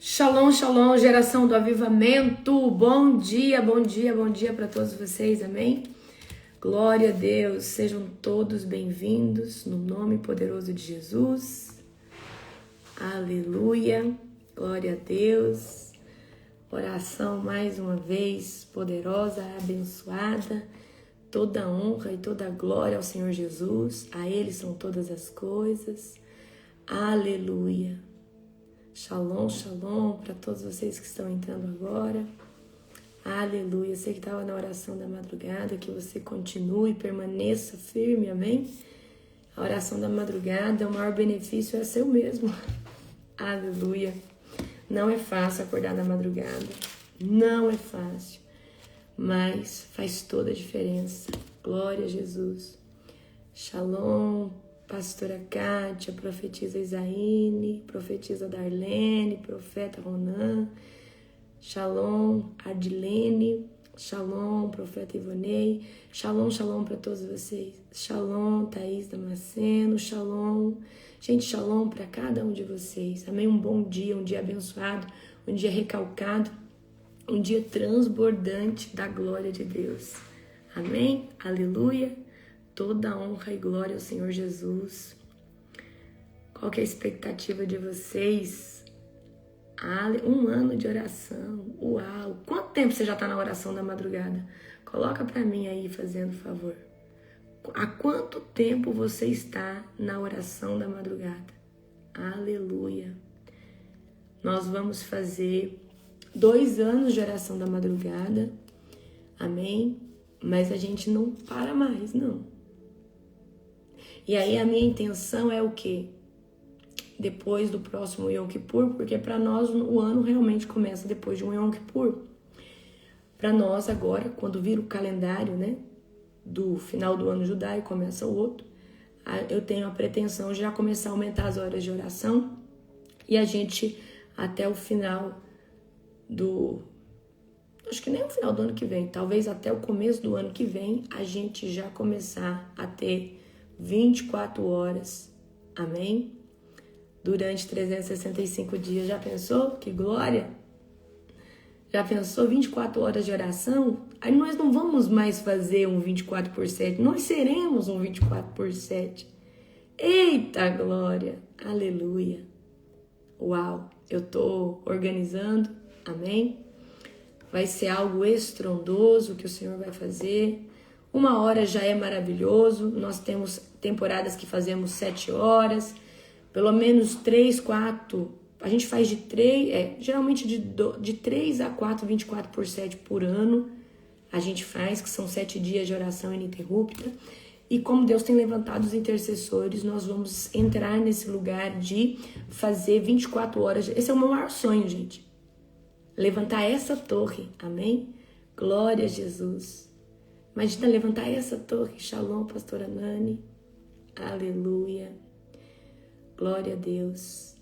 Shalom, shalom, geração do avivamento. Bom dia, bom dia, bom dia para todos vocês, amém? Glória a Deus, sejam todos bem-vindos no nome poderoso de Jesus. Aleluia, glória a Deus. Oração mais uma vez poderosa, abençoada. Toda honra e toda glória ao Senhor Jesus. A Ele são todas as coisas. Aleluia. Shalom, shalom para todos vocês que estão entrando agora. Aleluia. Sei que estava na oração da madrugada, que você continue e permaneça firme, amém? A oração da madrugada, o maior benefício é seu mesmo. Aleluia. Não é fácil acordar na madrugada. Não é fácil. Mas faz toda a diferença. Glória a Jesus. Shalom. Pastora Kátia, profetisa Isaíne, profetisa Darlene, profeta Ronan, Shalom, Adilene, Shalom, profeta Ivonei, Shalom, shalom para todos vocês, Shalom, Thaís Damasceno, Shalom, gente, Shalom para cada um de vocês, amém? Um bom dia, um dia abençoado, um dia recalcado, um dia transbordante da glória de Deus, amém? Aleluia. Toda honra e glória ao Senhor Jesus. Qual que é a expectativa de vocês? Um ano de oração. Uau! Quanto tempo você já está na oração da madrugada? Coloca para mim aí, fazendo favor. Há quanto tempo você está na oração da madrugada? Aleluia! Nós vamos fazer 2 anos de oração da madrugada. Amém? Mas a gente não para mais, não. E aí a minha intenção é o quê? Depois do próximo Yom Kippur, porque para nós o ano realmente começa depois de um Yom Kippur. Para nós agora, quando vira o calendário, né, do final do ano judaico, começa o outro, eu tenho a pretensão de já começar a aumentar as horas de oração e a gente até o final acho que nem o final do ano que vem, talvez até o começo do ano que vem, a gente já começar a ter 24 horas, amém? Durante 365 dias, já pensou? Que glória! Já pensou 24 horas de oração? Aí nós não vamos mais fazer um 24/7, nós seremos um 24/7. Eita glória! Aleluia! Uau! Eu tô organizando, amém? Vai ser algo estrondoso que o Senhor vai fazer. 1 hora já é maravilhoso. Nós temos temporadas que fazemos 7 horas. Pelo menos 3, 4. A gente faz de 3, geralmente de 3 a 4, 24/7 por ano. A gente faz, que são 7 dias de oração ininterrupta. E como Deus tem levantado os intercessores, nós vamos entrar nesse lugar de fazer 24 horas. Esse é o meu maior sonho, gente. Levantar essa torre, amém? Glória a Jesus. Imagina levantar essa torre. Shalom, pastora Nani. Aleluia. Glória a Deus.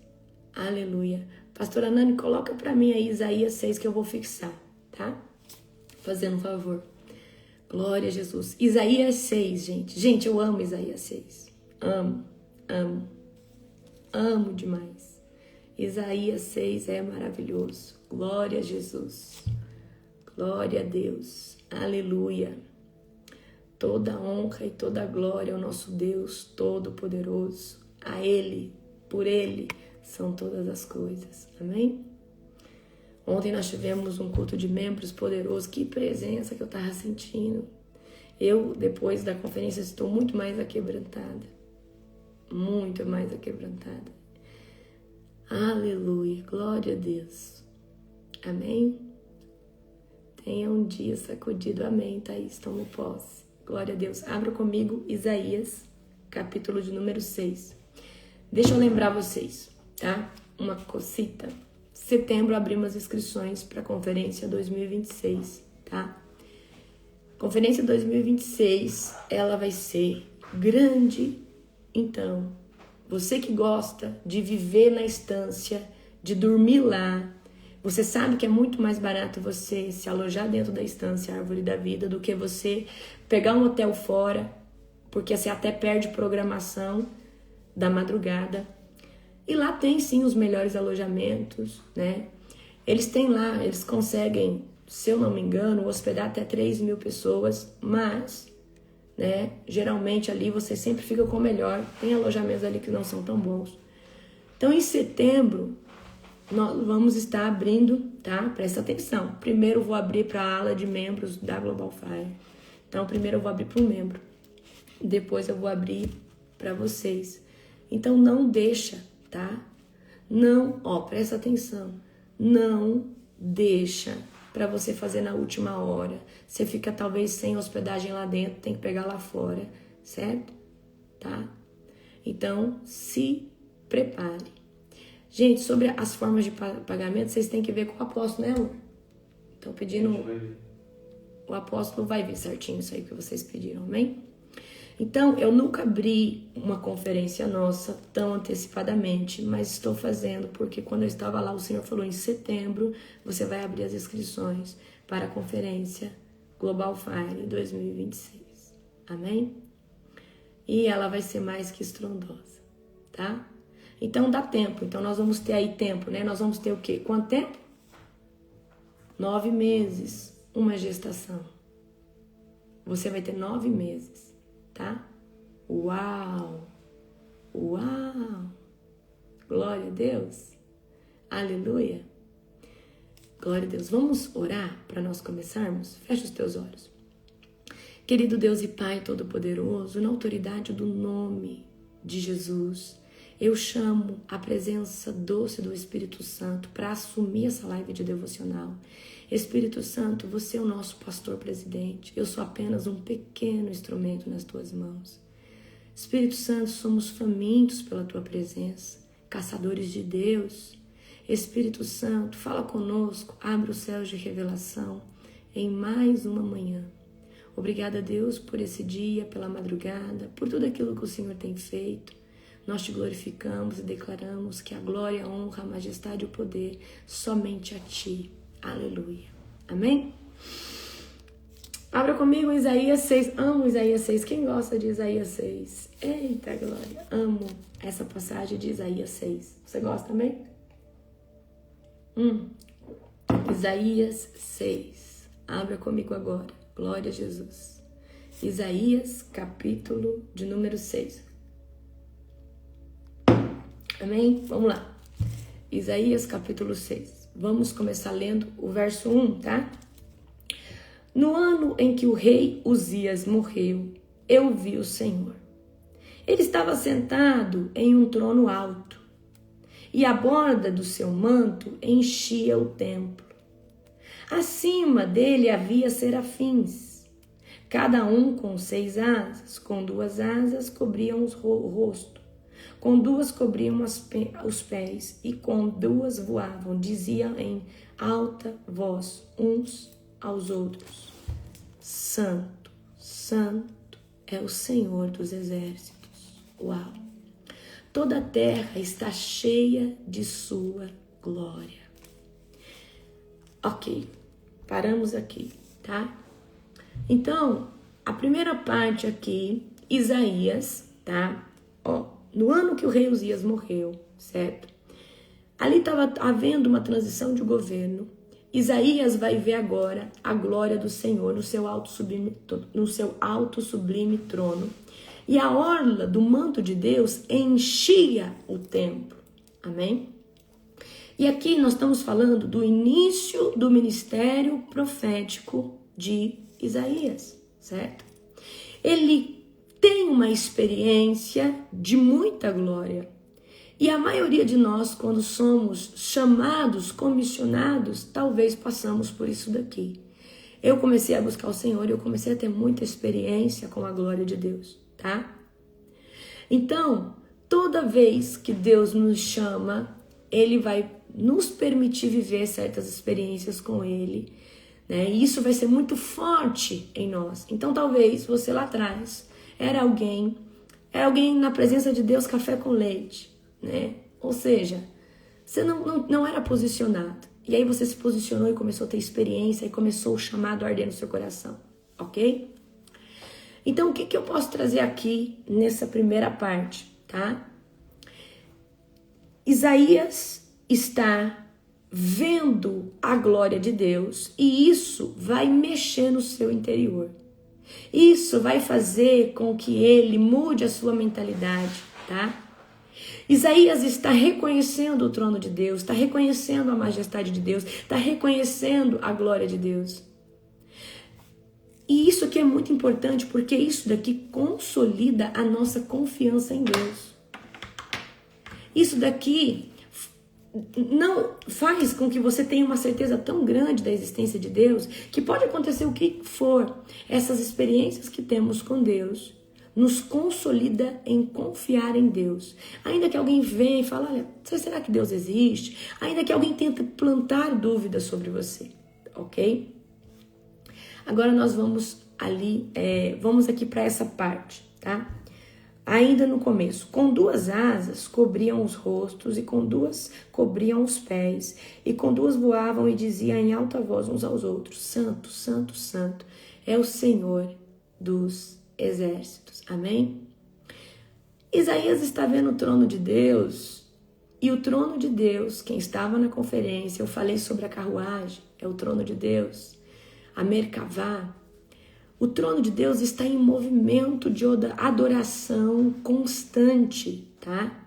Aleluia. Pastora Nani, coloca para mim aí Isaías 6 que eu vou fixar, tá? Fazendo um favor. Glória a Jesus. Isaías 6, gente. Gente, eu amo Isaías 6. Amo, amo. Amo demais. Isaías 6 é maravilhoso. Glória a Jesus. Glória a Deus. Aleluia. Toda honra e toda glória ao nosso Deus Todo-Poderoso. A Ele, por Ele, são todas as coisas. Amém? Ontem nós tivemos um culto de membros poderoso. Que presença que eu estava sentindo. Eu, depois da conferência, estou muito mais aquebrantada. Muito mais aquebrantada. Aleluia. Glória a Deus. Amém? Tenha um dia sacudido. Amém, Thaís. Toma posse. Glória a Deus. Abra comigo Isaías, capítulo de número 6. Deixa eu lembrar vocês, tá? Uma cosita. Setembro abrimos as inscrições para a Conferência 2026, tá? Conferência 2026, ela vai ser grande. Então, você que gosta de viver na estância, de dormir lá, você sabe que é muito mais barato você se alojar dentro da estância Árvore da Vida do que você pegar um hotel fora, porque você até perde programação da madrugada. E lá tem sim os melhores alojamentos, né? Eles têm lá, eles conseguem, se eu não me engano, hospedar até 3.000 pessoas, mas, né, geralmente ali você sempre fica com o melhor. Tem alojamentos ali que não são tão bons. Então, em setembro, nós vamos estar abrindo, tá? Presta atenção. Primeiro eu vou abrir para a ala de membros da Global Fire. Então, primeiro eu vou abrir para um membro. Depois eu vou abrir para vocês. Então, não deixa, tá? Não, presta atenção. Não deixa para você fazer na última hora. Você fica talvez sem hospedagem lá dentro, tem que pegar lá fora, certo? Tá? Então, se prepare. Gente, sobre as formas de pagamento, vocês têm que ver com o apóstolo, né, Lu? Estão pedindo... O apóstolo vai ver certinho isso aí que vocês pediram, amém? Então, eu nunca abri uma conferência nossa tão antecipadamente, mas estou fazendo porque quando eu estava lá, o Senhor falou, em setembro, você vai abrir as inscrições para a conferência Global Fire 2026, amém? E ela vai ser mais que estrondosa, tá? Então dá tempo, então nós vamos ter aí tempo, né? Nós vamos ter o quê? Quanto tempo? 9 meses, uma gestação. Você vai ter 9 meses, tá? Uau! Uau! Glória a Deus! Aleluia! Glória a Deus! Vamos orar para nós começarmos? Fecha os teus olhos. Querido Deus e Pai Todo-Poderoso, na autoridade do nome de Jesus, eu chamo a presença doce do Espírito Santo para assumir essa live de devocional. Espírito Santo, você é o nosso pastor presidente. Eu sou apenas um pequeno instrumento nas tuas mãos. Espírito Santo, somos famintos pela tua presença, caçadores de Deus. Espírito Santo, fala conosco, abre os céus de revelação em mais uma manhã. Obrigada, Deus, por esse dia, pela madrugada, por tudo aquilo que o Senhor tem feito. Nós te glorificamos e declaramos que a glória, a honra, a majestade e o poder somente a ti. Aleluia. Amém? Abra comigo Isaías 6. Amo Isaías 6. Quem gosta de Isaías 6? Eita glória. Amo essa passagem de Isaías 6. Você gosta também? Isaías 6. Abra comigo agora. Glória a Jesus. Isaías, capítulo de número 6. Amém? Vamos lá. Isaías capítulo 6. Vamos começar lendo o verso 1, tá? No ano em que o rei Uzias morreu, eu vi o Senhor. Ele estava sentado em um trono alto, e a borda do seu manto enchia o templo. Acima dele havia serafins, cada um com 6 asas, com 2 asas cobriam o rosto. Com 2 cobriam os pés e com 2 voavam, diziam em alta voz uns aos outros: Santo, Santo é o Senhor dos exércitos. Uau! Toda a terra está cheia de sua glória. Ok, paramos aqui, tá? Então, a primeira parte aqui, Isaías, tá? No ano que o rei Uzias morreu, certo? Ali estava havendo uma transição de governo. Isaías vai ver agora a glória do Senhor no seu alto sublime trono. E a orla do manto de Deus enchia o templo. Amém? E aqui nós estamos falando do início do ministério profético de Isaías, certo? Ele tem uma experiência de muita glória. E a maioria de nós, quando somos chamados, comissionados, talvez passamos por isso daqui. Eu comecei a buscar o Senhor e eu comecei a ter muita experiência com a glória de Deus, tá? Então, toda vez que Deus nos chama, Ele vai nos permitir viver certas experiências com Ele, né? E isso vai ser muito forte em nós. Então, talvez você lá atrás era alguém na presença de Deus, café com leite, né? Ou seja, você não era posicionado. E aí você se posicionou e começou a ter experiência e começou o chamado a arder no seu coração, ok? Então, o que eu posso trazer aqui nessa primeira parte, tá? Isaías está vendo a glória de Deus e isso vai mexer no seu interior. Isso vai fazer com que ele mude a sua mentalidade, tá? Isaías está reconhecendo o trono de Deus, está reconhecendo a majestade de Deus, está reconhecendo a glória de Deus. E isso aqui é muito importante porque isso daqui consolida a nossa confiança em Deus. Isso daqui não faz com que você tenha uma certeza tão grande da existência de Deus que pode acontecer o que for. Essas experiências que temos com Deus nos consolida em confiar em Deus. Ainda que alguém venha e fale, olha, será que Deus existe? Ainda que alguém tente plantar dúvidas sobre você, ok? Agora nós vamos vamos aqui para essa parte, tá? Ainda no começo, com 2 asas cobriam os rostos e com 2 cobriam os pés e com 2 voavam e diziam em alta voz uns aos outros, Santo, Santo, Santo é o Senhor dos exércitos. Amém? Isaías está vendo o trono de Deus e o trono de Deus, quem estava na conferência, eu falei sobre a carruagem, é o trono de Deus, a Merkavá. O trono de Deus está em movimento de adoração constante, tá?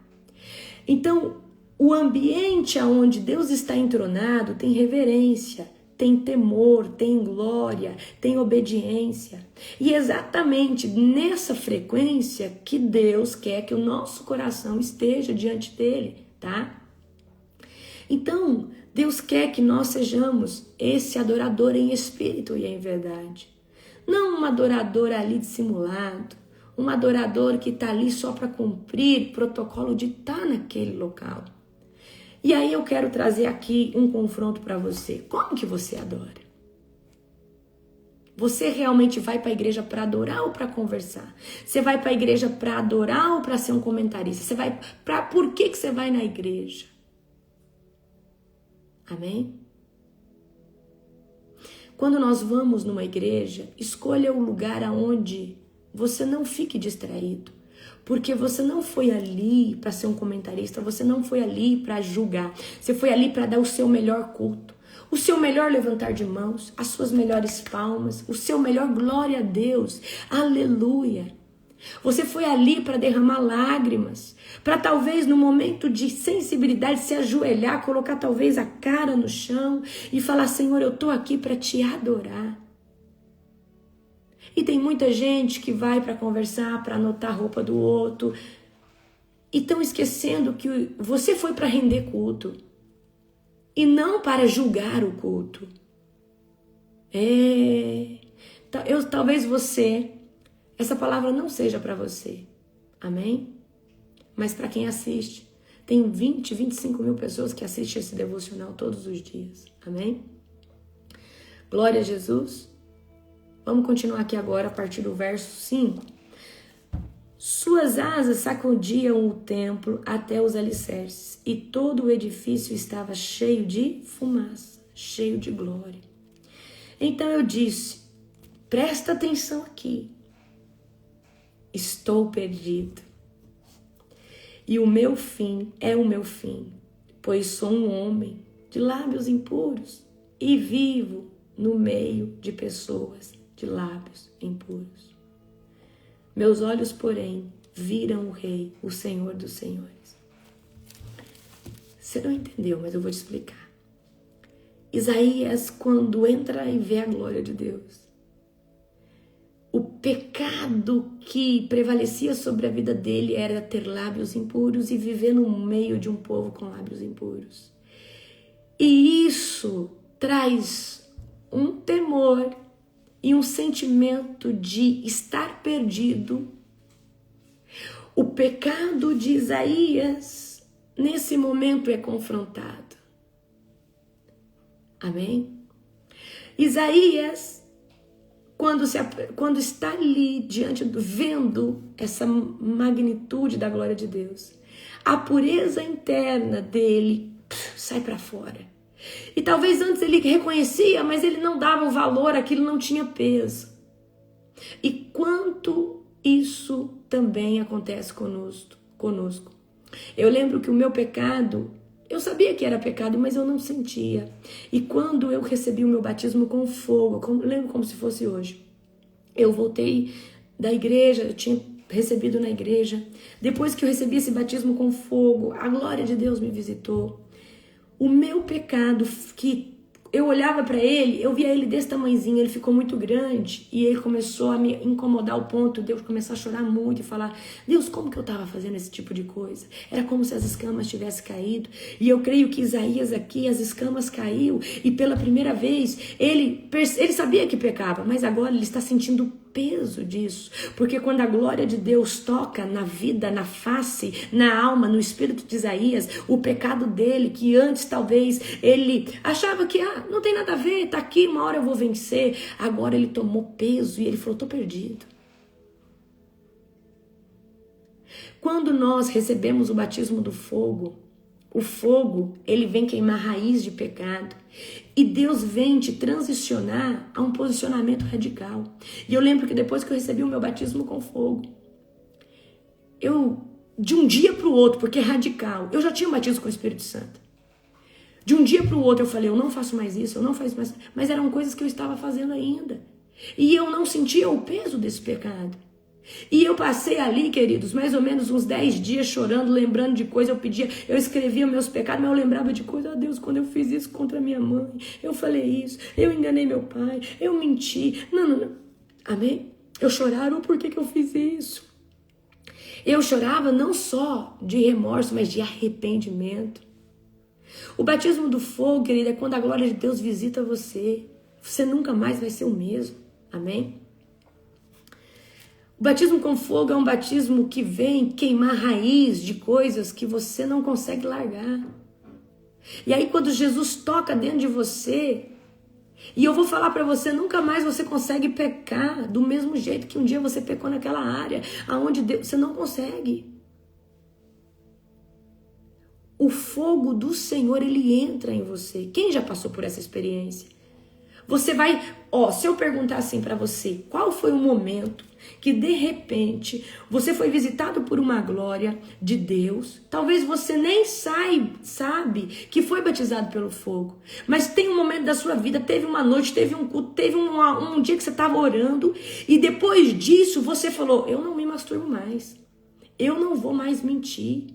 Então, o ambiente onde Deus está entronado tem reverência, tem temor, tem glória, tem obediência. E é exatamente nessa frequência que Deus quer que o nosso coração esteja diante dele, tá? Então, Deus quer que nós sejamos esse adorador em espírito e em verdade. Não um adorador ali dissimulado, um adorador que está ali só para cumprir protocolo de estar naquele local. E aí eu quero trazer aqui um confronto para você. Como que você adora? Você realmente vai para a igreja para adorar ou para conversar? Você vai para a igreja para adorar ou para ser um comentarista? Você vai por que você vai na igreja? Amém? Quando nós vamos numa igreja, escolha o lugar aonde você não fique distraído. Porque você não foi ali para ser um comentarista, você não foi ali para julgar. Você foi ali para dar o seu melhor culto, o seu melhor levantar de mãos, as suas melhores palmas, o seu melhor glória a Deus. Aleluia! Você foi ali para derramar lágrimas, para talvez no momento de sensibilidade se ajoelhar, colocar talvez a cara no chão e falar, Senhor, eu estou aqui para te adorar. E tem muita gente que vai para conversar, para anotar a roupa do outro, e estão esquecendo que você foi para render culto e não para julgar o culto. Talvez essa palavra não seja para você, amém? Mas para quem assiste, tem 20, 25 mil pessoas que assistem esse devocional todos os dias, amém? Glória a Jesus. Vamos continuar aqui agora a partir do verso 5. Suas asas sacudiam o templo até os alicerces, e todo o edifício estava cheio de fumaça, cheio de glória. Então eu disse, presta atenção aqui. Estou perdido. E o meu fim é o meu fim, pois sou um homem de lábios impuros e vivo no meio de pessoas de lábios impuros. Meus olhos, porém, viram o Rei, o Senhor dos Senhores. Você não entendeu, mas eu vou te explicar. Isaías, quando entra e vê a glória de Deus, o pecado que prevalecia sobre a vida dele era ter lábios impuros e viver no meio de um povo com lábios impuros. E isso traz um temor e um sentimento de estar perdido. O pecado de Isaías, nesse momento, é confrontado. Amém? Isaías, quando está ali vendo essa magnitude da glória de Deus, a pureza interna dele sai para fora. E talvez antes ele reconhecia, mas ele não dava o valor, aquilo não tinha peso. E quanto isso também acontece conosco. Eu lembro que o meu pecado, eu sabia que era pecado, mas eu não sentia. E quando eu recebi o meu batismo com fogo, eu lembro como se fosse hoje. Eu voltei da igreja, eu tinha recebido na igreja. Depois que eu recebi esse batismo com fogo, a glória de Deus me visitou. O meu pecado, que eu olhava para ele, eu via ele desse tamanhozinho, ele ficou muito grande e ele começou a me incomodar ao ponto de eu começar a chorar muito e falar: Deus, como que eu estava fazendo esse tipo de coisa? Era como se as escamas tivessem caído. E eu creio que Isaías aqui, as escamas caiu e pela primeira vez ele sabia que pecava, mas agora ele está sentindo o peso disso, porque quando a glória de Deus toca na vida, na face, na alma, no espírito de Isaías, o pecado dele, que antes talvez ele achava que não tem nada a ver, tá aqui, uma hora eu vou vencer, agora ele tomou peso e ele falou: tô perdido. Quando nós recebemos o batismo do fogo, o fogo, ele vem queimar a raiz de pecado. E Deus vem te transicionar a um posicionamento radical. E eu lembro que depois que eu recebi o meu batismo com fogo, de um dia para o outro, porque é radical, eu já tinha um batismo com o Espírito Santo. De um dia para o outro eu falei: eu não faço mais isso, eu não faço mais. Mas eram coisas que eu estava fazendo ainda. E eu não sentia o peso desse pecado. E eu passei ali, queridos, mais ou menos uns 10 dias chorando, lembrando de coisa. Eu escrevia meus pecados, mas eu lembrava de coisa. Ah, Deus, quando eu fiz isso contra minha mãe, eu falei isso, eu enganei meu pai, eu menti. Não. Amém? Eu chorava: por que eu fiz isso? Eu chorava não só de remorso, mas de arrependimento. O batismo do fogo, querida, é quando a glória de Deus visita você. Você nunca mais vai ser o mesmo. Amém? O batismo com fogo é um batismo que vem queimar a raiz de coisas que você não consegue largar. E aí quando Jesus toca dentro de você, e eu vou falar para você, nunca mais você consegue pecar do mesmo jeito que um dia você pecou naquela área, aonde Deus, você não consegue. O fogo do Senhor, ele entra em você. Quem já passou por essa experiência? Você vai, se eu perguntar assim para você, qual foi o momento que de repente você foi visitado por uma glória de Deus? Talvez você nem sabe que foi batizado pelo fogo, mas tem um momento da sua vida, teve uma noite, teve um culto, teve um dia que você estava orando e depois disso você falou: eu não me masturbo mais, eu não vou mais mentir,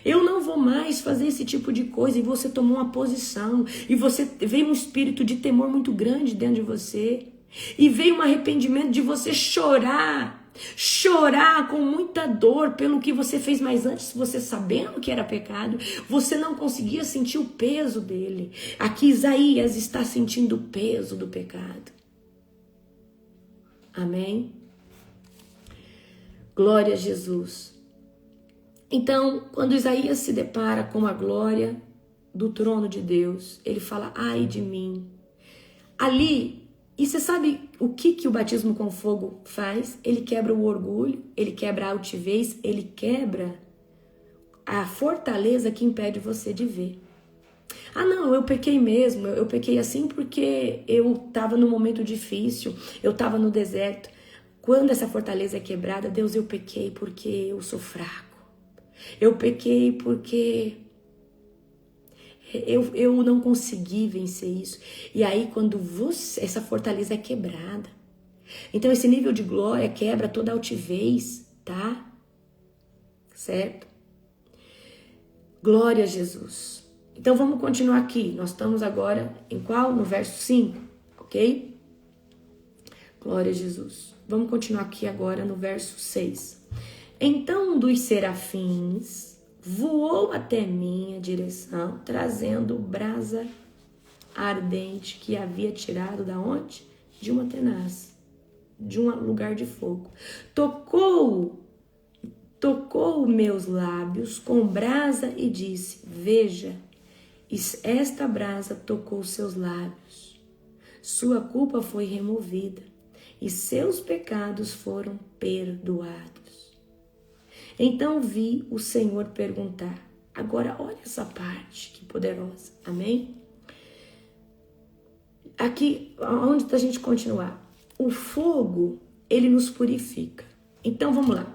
eu não vou mais fazer esse tipo de coisa. E você tomou uma posição. E você veio um espírito de temor muito grande dentro de você. E veio um arrependimento de você chorar. Chorar com muita dor pelo que você fez. Mas antes, você sabendo que era pecado, você não conseguia sentir o peso dele. Aqui Isaías está sentindo o peso do pecado. Amém? Glória a Jesus. Então, quando Isaías se depara com a glória do trono de Deus, ele fala: ai de mim. Ali, e você sabe o que o batismo com fogo faz? Ele quebra o orgulho, ele quebra a altivez, ele quebra a fortaleza que impede você de ver. Ah, não, eu pequei mesmo, eu pequei assim porque eu estava num momento difícil, eu estava no deserto. Quando essa fortaleza é quebrada, Deus, eu pequei porque eu sou fraco. Eu pequei porque eu não consegui vencer isso. E aí quando essa fortaleza é quebrada, então esse nível de glória quebra toda a altivez, tá? Certo? Glória a Jesus. Então vamos continuar aqui. Nós estamos agora em qual? No verso 5, ok? Glória a Jesus. Vamos continuar aqui agora no verso 6. Então um dos serafins voou até minha direção, trazendo brasa ardente que havia tirado da onde? De uma tenaz, de um lugar de fogo. Tocou meus lábios com brasa e disse: veja, esta brasa tocou seus lábios. Sua culpa foi removida e seus pecados foram perdoados. Então vi o Senhor perguntar. Agora olha essa parte, que poderosa. Amém? Aqui, onde a gente continuar? O fogo, ele nos purifica. Então vamos lá,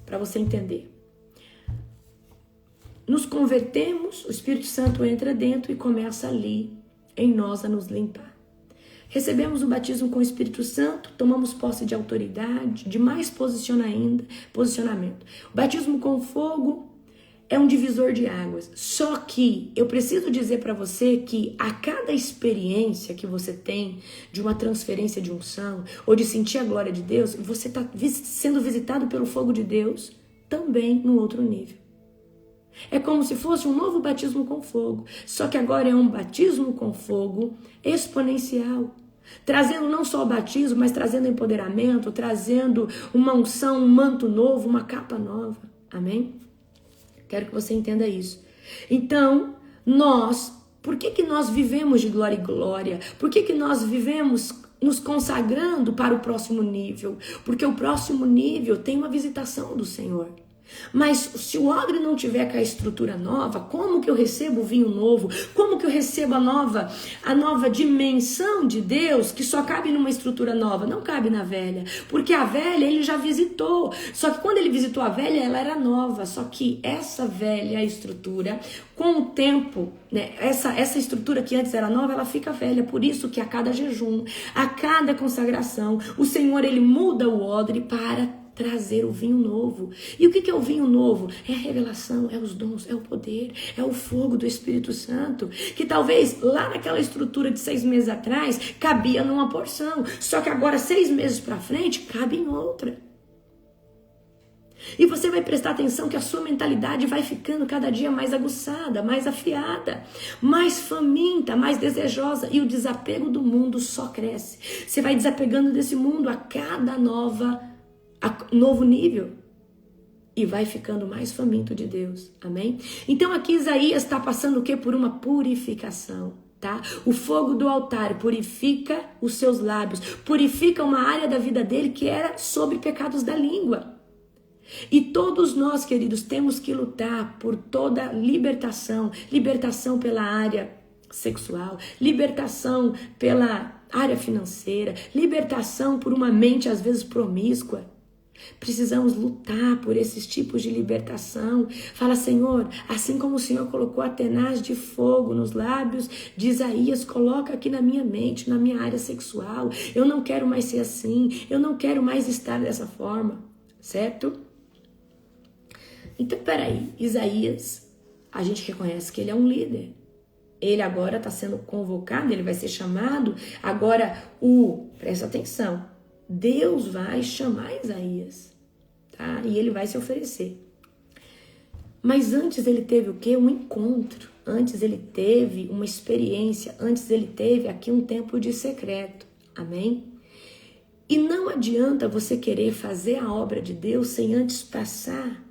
para você entender. nos convertemos, o Espírito Santo entra dentro e começa ali em nós a nos limpar. Recebemos o batismo com o Espírito Santo, tomamos posse de autoridade, de mais posicionamento. O batismo com fogo é um divisor de águas. Só que eu preciso dizer para você que a cada experiência que você tem de uma transferência de unção ou de sentir a glória de Deus, você está sendo visitado pelo fogo de Deus também no outro nível. É como se fosse um novo batismo com fogo, só que agora é um batismo com fogo exponencial, trazendo não só o batismo, mas trazendo empoderamento, trazendo uma unção, um manto novo, uma capa nova. Amém? Quero que você entenda isso. Então, por que nós vivemos de glória em glória? Por que nós vivemos nos consagrando para o próximo nível? Porque o próximo nível tem uma visitação do Senhor. Mas se o odre não tiver com a estrutura nova, como que eu recebo o vinho novo? Como que eu recebo a nova dimensão de Deus que só cabe numa estrutura nova? Não cabe na velha, porque a velha ele já visitou. Só que quando ele visitou a velha, ela era nova. Só que essa velha estrutura, com o tempo, né, essa estrutura que antes era nova, ela fica velha. Por isso que a cada jejum, a cada consagração, o Senhor ele muda o odre para trazer o vinho novo. E o que é o vinho novo? É a revelação, é os dons, é o poder, é o fogo do Espírito Santo, que talvez lá naquela estrutura de 6 meses atrás cabia numa porção, só que agora 6 meses para frente cabe em outra. E você vai prestar atenção que a sua mentalidade vai ficando cada dia mais aguçada, mais afiada, mais faminta, mais desejosa, e o desapego do mundo só cresce. Você vai desapegando desse mundo a cada novo nível e vai ficando mais faminto de Deus, amém? Então aqui Isaías está passando o quê? Por uma purificação, tá? O fogo do altar purifica os seus lábios, purifica uma área da vida dele que era sobre pecados da língua. E todos nós, queridos, temos que lutar por toda libertação pela área sexual, libertação pela área financeira, libertação por uma mente às vezes promíscua. Precisamos lutar por esses tipos de libertação. Fala, Senhor, assim como o Senhor colocou a tenaz de fogo nos lábios de Isaías, coloca aqui na minha mente, na minha área sexual. Eu não quero mais ser assim, eu não quero mais estar dessa forma, certo? Então, peraí, Isaías, a gente reconhece que ele é um líder. Ele agora está sendo convocado, ele vai ser chamado. Agora, presta atenção, Deus vai chamar Isaías, tá? E ele vai se oferecer. Mas antes ele teve o quê? Um encontro. Antes ele teve uma experiência. Antes ele teve aqui um tempo de secreto. Amém? E não adianta você querer fazer a obra de Deus sem antes passar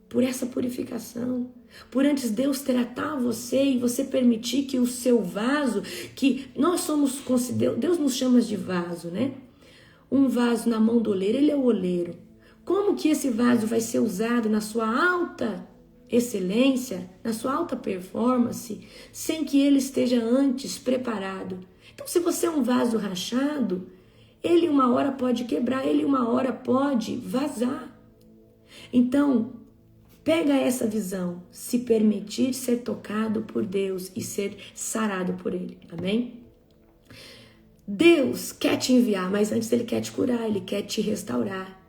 por essa purificação. Por antes Deus tratar você e você permitir que o seu vaso, que nós somos considerados, Deus nos chama de vaso, né? Um vaso na mão do oleiro, ele é o oleiro. Como que esse vaso vai ser usado na sua alta excelência, na sua alta performance, sem que ele esteja antes preparado? Então, se você é um vaso rachado, ele uma hora pode quebrar, ele uma hora pode vazar. Então, pega essa visão, se permitir ser tocado por Deus e ser sarado por Ele, amém? Deus quer te enviar, mas antes Ele quer te curar, Ele quer te restaurar.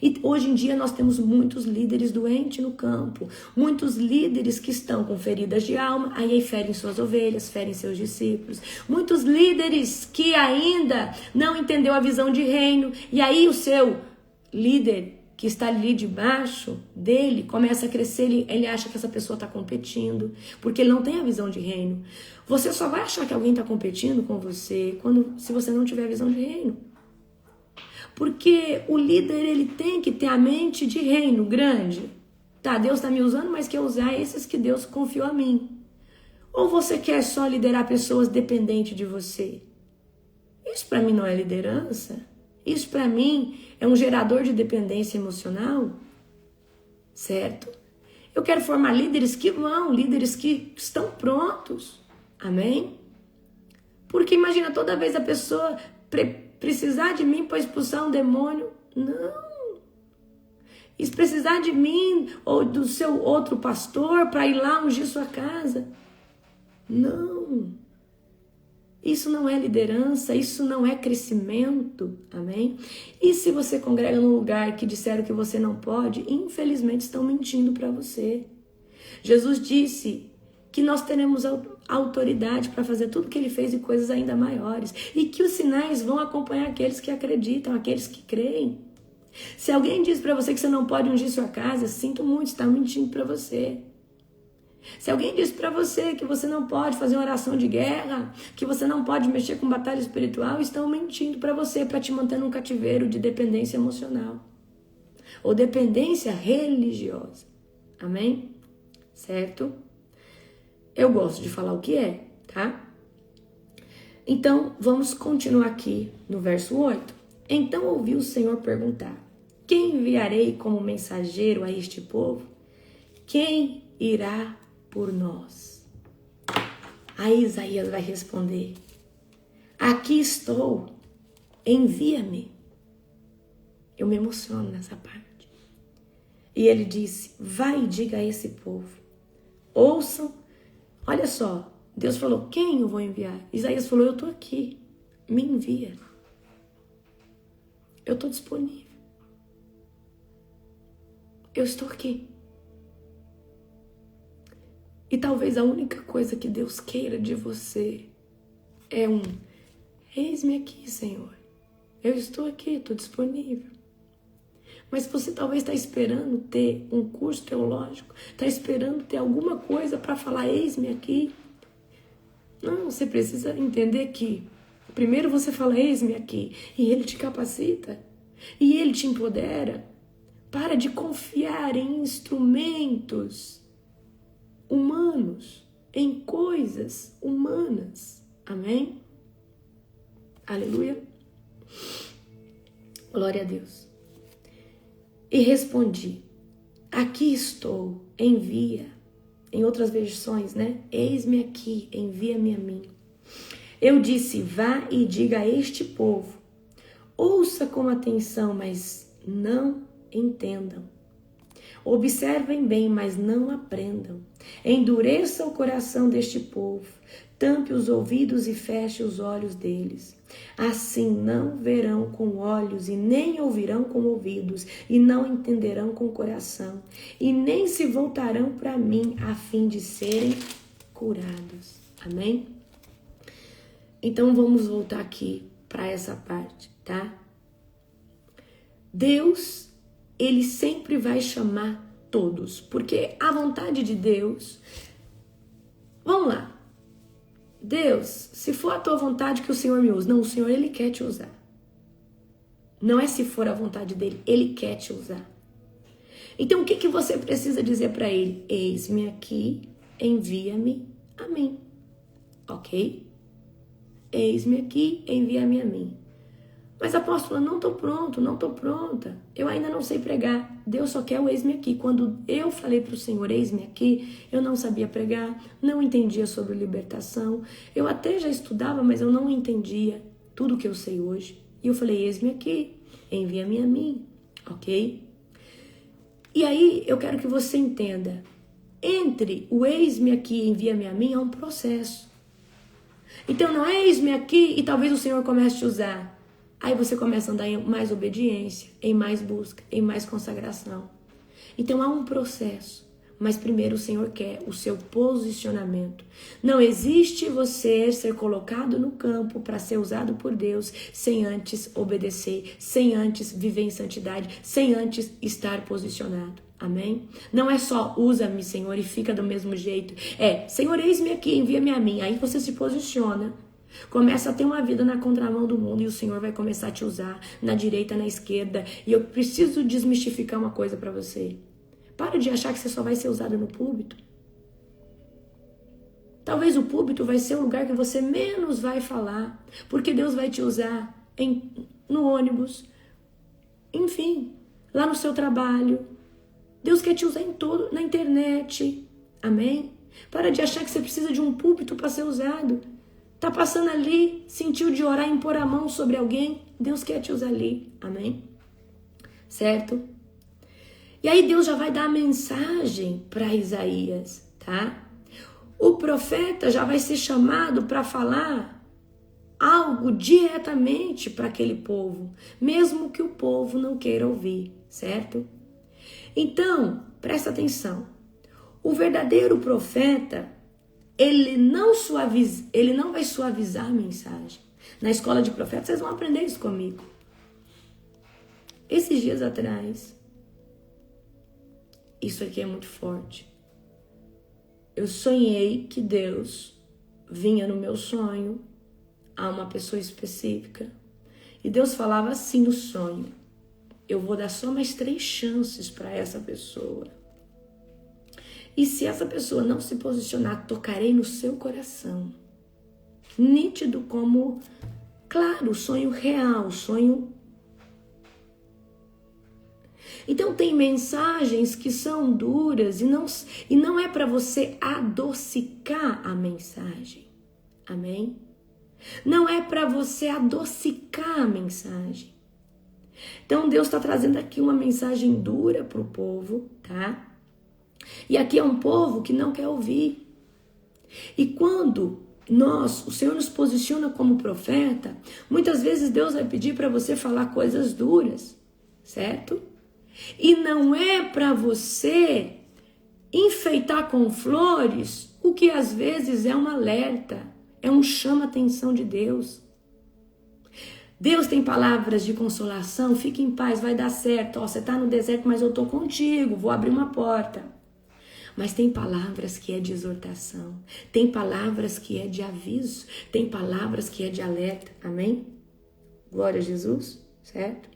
E hoje em dia nós temos muitos líderes doentes no campo, muitos líderes que estão com feridas de alma, aí ferem suas ovelhas, ferem seus discípulos. Muitos líderes que ainda não entendeu a visão de reino, e aí o seu líder que está ali debaixo dele começa a crescer, ele acha que essa pessoa está competindo, porque ele não tem a visão de reino. Você só vai achar que alguém está competindo com você se você não tiver a visão de reino. Porque o líder ele tem que ter a mente de reino grande. Tá, Deus está me usando, mas quer usar esses que Deus confiou a mim. Ou você quer só liderar pessoas dependentes de você? Isso para mim não é liderança. Isso para mim é um gerador de dependência emocional, certo? Eu quero formar líderes que líderes que estão prontos, amém? Porque imagina toda vez a pessoa precisar de mim para expulsar um demônio, não. E se precisar de mim ou do seu outro pastor para ir lá ungir sua casa. Não. Isso não é liderança, isso não é crescimento. Amém? E se você congrega num lugar que disseram que você não pode, infelizmente estão mentindo para você. Jesus disse que nós teremos autoridade para fazer tudo que ele fez e coisas ainda maiores. E que os sinais vão acompanhar aqueles que acreditam, aqueles que creem. Se alguém diz para você que você não pode ungir sua casa, sinto muito, está mentindo para você. Se alguém diz para você que você não pode fazer uma oração de guerra, que você não pode mexer com batalha espiritual, estão mentindo para você, para te manter num cativeiro de dependência emocional ou dependência religiosa. Amém? Certo? Eu gosto de falar o que é, tá? Então, vamos continuar aqui no verso 8. Então ouviu o Senhor perguntar: quem enviarei como mensageiro a este povo? Quem irá por nós? Aí Isaías vai responder: aqui estou, envia-me. Eu me emociono nessa parte. E ele disse: vai e diga a esse povo, ouçam. Olha só, Deus falou: quem eu vou enviar? Isaías falou: eu estou aqui, me envia. Eu estou disponível. Eu estou aqui. E talvez a única coisa que Deus queira de você é eis-me aqui, Senhor. Eu estou aqui, estou disponível. Mas você talvez está esperando ter um curso teológico, está esperando ter alguma coisa para falar, eis-me aqui. Não, você precisa entender que primeiro você fala, eis-me aqui, e ele te capacita, e ele te empodera. Para de confiar em instrumentos humanos, em coisas humanas. Amém? Aleluia. Glória a Deus. E respondi: aqui estou, envia. Em outras versões, né? Eis-me aqui, envia-me a mim. Eu disse: vá e diga a este povo. Ouça com atenção, mas não entendam. Observem bem, mas não aprendam. Endureça o coração deste povo, tampe os ouvidos e feche os olhos deles. Assim não verão com olhos e nem ouvirão com ouvidos e não entenderão com o coração e nem se voltarão para mim a fim de serem curados. Amém? Então vamos voltar aqui para essa parte, tá? Deus, ele sempre vai chamar todos, porque a vontade de Deus... Vamos lá. Deus, se for a tua vontade que o Senhor me use. Não, o Senhor, ele quer te usar. Não é se for a vontade dele, ele quer te usar. Então, o que você precisa dizer para ele? Eis-me aqui, envia-me a mim. Ok? Eis-me aqui, envia-me a mim. Mas apóstola, não estou pronto, não estou pronta. Eu ainda não sei pregar. Deus só quer o eis-me aqui. Quando eu falei para o Senhor, eis-me aqui, eu não sabia pregar, não entendia sobre libertação. Eu até já estudava, mas eu não entendia tudo que eu sei hoje. E eu falei, eis-me aqui, envia-me a mim, ok? E aí eu quero que você entenda. Entre o eis-me aqui e envia-me a mim é um processo. Então não é eis-me aqui e talvez o Senhor comece a te usar. Aí você começa a andar em mais obediência, em mais busca, em mais consagração. Então há um processo, mas primeiro o Senhor quer o seu posicionamento. Não existe você ser colocado no campo para ser usado por Deus sem antes obedecer, sem antes viver em santidade, sem antes estar posicionado. Amém? Não é só usa-me, Senhor, e fica do mesmo jeito. É, Senhor, eis-me aqui, envia-me a mim. Aí você se posiciona. Começa a ter uma vida na contramão do mundo e o Senhor vai começar a te usar na direita, na esquerda. E eu preciso desmistificar uma coisa para você. Para de achar que você só vai ser usado no púlpito. Talvez o púlpito vai ser o lugar que você menos vai falar, porque Deus vai te usar no ônibus, enfim, lá no seu trabalho. Deus quer te usar em todo, na internet. Amém? Para de achar que você precisa de um púlpito para ser usado. Tá passando ali, sentiu de orar, impor a mão sobre alguém, Deus quer te usar ali, amém? Certo? E aí Deus já vai dar a mensagem para Isaías, tá? O profeta já vai ser chamado para falar algo diretamente para aquele povo, mesmo que o povo não queira ouvir, certo? Então, presta atenção. O verdadeiro profeta, ele não vai suavizar a mensagem. Na escola de profetas, vocês vão aprender isso comigo. Esses dias atrás, isso aqui é muito forte. Eu sonhei que Deus vinha no meu sonho a uma pessoa específica. E Deus falava assim no sonho: eu vou dar só mais 3 chances para essa pessoa. E se essa pessoa não se posicionar, tocarei no seu coração. Nítido como, claro, sonho real, sonho. Então tem mensagens que são duras e não é para você adocicar a mensagem. Amém? Não é para você adocicar a mensagem. Então Deus está trazendo aqui uma mensagem dura para o povo, tá? E aqui é um povo que não quer ouvir. E quando o Senhor nos posiciona como profeta, muitas vezes Deus vai pedir para você falar coisas duras, certo? E não é para você enfeitar com flores o que às vezes é um alerta, é um chama-atenção de Deus. Deus tem palavras de consolação, fique em paz, vai dar certo. Ó, você está no deserto, mas eu estou contigo, vou abrir uma porta. Mas tem palavras que é de exortação, tem palavras que é de aviso, tem palavras que é de alerta. Amém? Glória a Jesus, certo?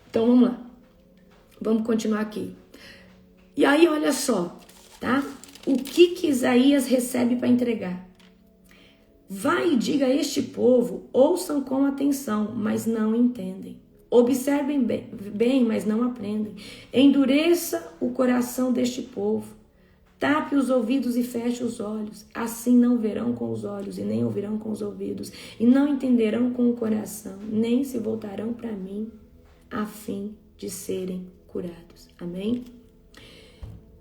Então vamos lá. Vamos continuar aqui. E aí olha só, tá? O que Isaías recebe para entregar? Vai e diga a este povo, ouçam com atenção, mas não entendem. Observem bem, mas não aprendem. Endureça o coração deste povo. Tape os ouvidos e feche os olhos. Assim não verão com os olhos e nem ouvirão com os ouvidos. E não entenderão com o coração, nem se voltarão para mim, a fim de serem curados. Amém?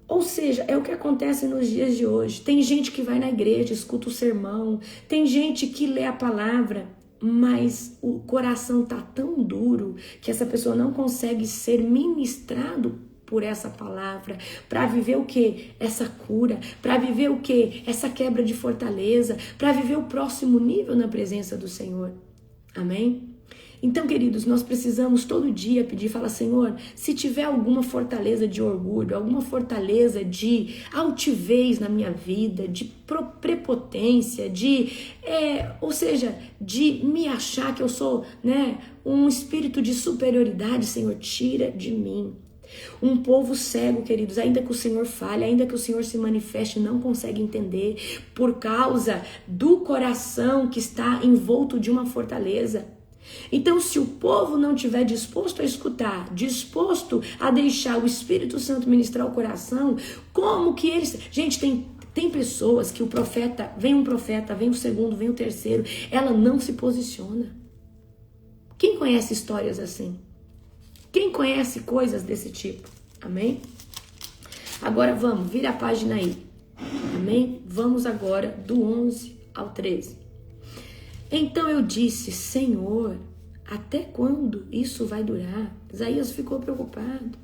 Ou seja, é o que acontece nos dias de hoje. Tem gente que vai na igreja, escuta o sermão. Tem gente que lê a palavra, mas o coração tá tão duro que essa pessoa não consegue ser ministrado por essa palavra, para viver o que? Essa cura, para viver o que? Essa quebra de fortaleza, para viver o próximo nível na presença do Senhor. Amém? Então, queridos, nós precisamos todo dia pedir, falar: Senhor, se tiver alguma fortaleza de orgulho, alguma fortaleza de altivez na minha vida, de prepotência, ou seja, de me achar que eu sou, um espírito de superioridade, Senhor, tira de mim. Um povo cego, queridos, ainda que o Senhor fale, ainda que o Senhor se manifeste, não consegue entender por causa do coração que está envolto de uma fortaleza. Então, se o povo não estiver disposto a escutar, disposto a deixar o Espírito Santo ministrar o coração, como que eles... Gente, tem pessoas que vem o segundo, vem o terceiro, ela não se posiciona. Quem conhece histórias assim? Quem conhece coisas desse tipo? Amém? Agora vamos, vira a página aí. Amém? Vamos agora do 11 ao 13. Então eu disse: Senhor, até quando isso vai durar? Isaías ficou preocupado.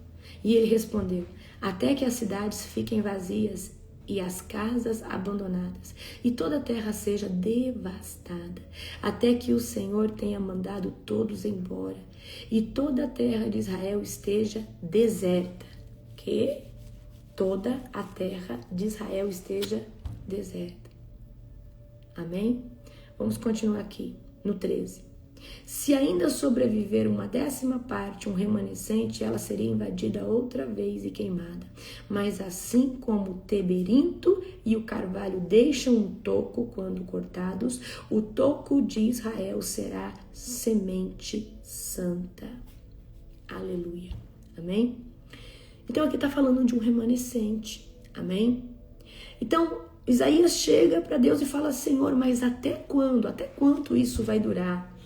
E ele respondeu: até que as cidades fiquem vazias e as casas abandonadas, e toda a terra seja devastada, até que o Senhor tenha mandado todos embora, e toda a terra de Israel esteja deserta. Que toda a terra de Israel esteja deserta. Amém? Vamos continuar aqui, no 13. Se ainda sobreviver uma 10ª parte, um remanescente, ela seria invadida outra vez e queimada. Mas assim como o terebinto e o carvalho deixam um toco quando cortados, o toco de Israel será semente santa. Aleluia. Amém? Então aqui está falando de um remanescente. Amém? Então, Isaías chega para Deus e fala: Senhor, mas até quando? Até quanto isso vai durar?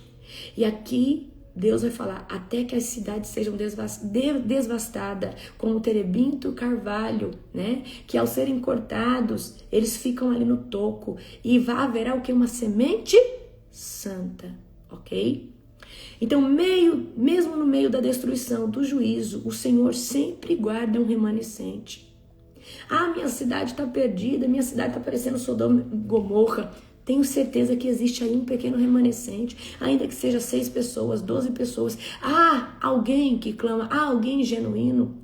E aqui Deus vai falar, até que as cidades sejam devastadas, como o terebinto e o carvalho, né? Que ao serem cortados, eles ficam ali no toco. E haverá o que? Uma semente santa, ok? Então, mesmo no meio da destruição, do juízo, o Senhor sempre guarda um remanescente. Ah, minha cidade está perdida, minha cidade está parecendo Sodoma e Gomorra. Tenho certeza que existe aí um pequeno remanescente, ainda que seja 6 pessoas, 12 pessoas. Há alguém que clama, há alguém genuíno,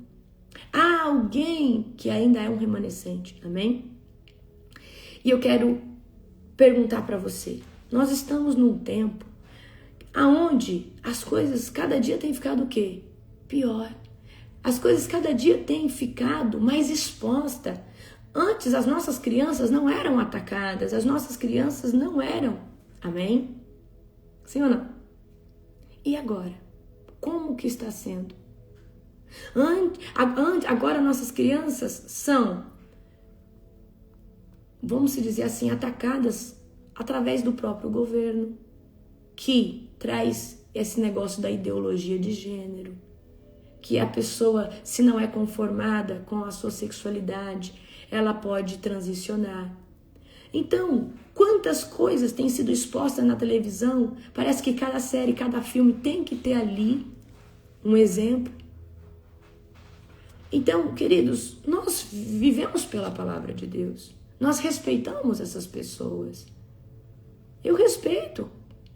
há alguém que ainda é um remanescente, amém? E eu quero perguntar para você, nós estamos num tempo aonde as coisas cada dia têm ficado o quê? Pior. As coisas cada dia têm ficado mais expostas. Antes as nossas crianças não eram atacadas, as nossas crianças não eram. Amém? Sim ou não? E agora? Como que está sendo? Agora nossas crianças são, vamos dizer assim, atacadas através do próprio governo, que traz esse negócio da ideologia de gênero, que a pessoa, se não é conformada com a sua sexualidade, ela pode transicionar. Então, quantas coisas têm sido expostas na televisão? Parece que cada série, cada filme tem que ter ali um exemplo. Então, queridos, nós vivemos pela palavra de Deus. Nós respeitamos essas pessoas. Eu respeito,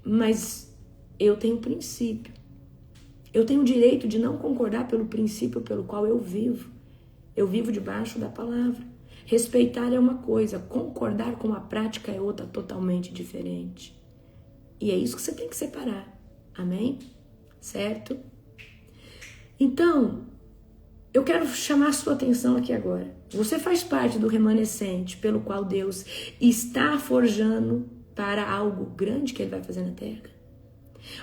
mas eu tenho princípio. Eu tenho o direito de não concordar pelo princípio pelo qual eu vivo. Eu vivo debaixo da palavra. Respeitar é uma coisa, concordar com a prática é outra totalmente diferente. E é isso que você tem que separar. Amém? Certo? Então, eu quero chamar a sua atenção aqui agora. Você faz parte do remanescente pelo qual Deus está forjando para algo grande que Ele vai fazer na terra.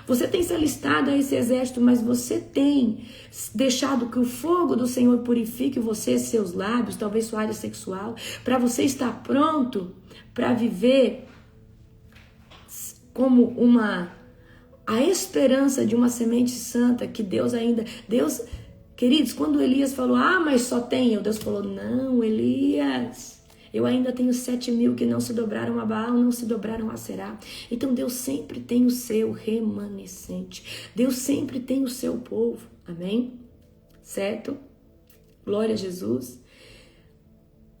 Você tem se alistado a esse exército, mas você tem deixado que o fogo do Senhor purifique você, seus lábios, talvez sua área sexual, para você estar pronto para viver como a esperança de uma semente santa que Deus, queridos, quando Elias falou, mas só tem eu, Deus falou, não, Elias, eu ainda tenho 7.000 que não se dobraram a Baal, não se dobraram a Será. Então Deus sempre tem o seu remanescente. Deus sempre tem o seu povo. Amém? Certo? Glória a Jesus.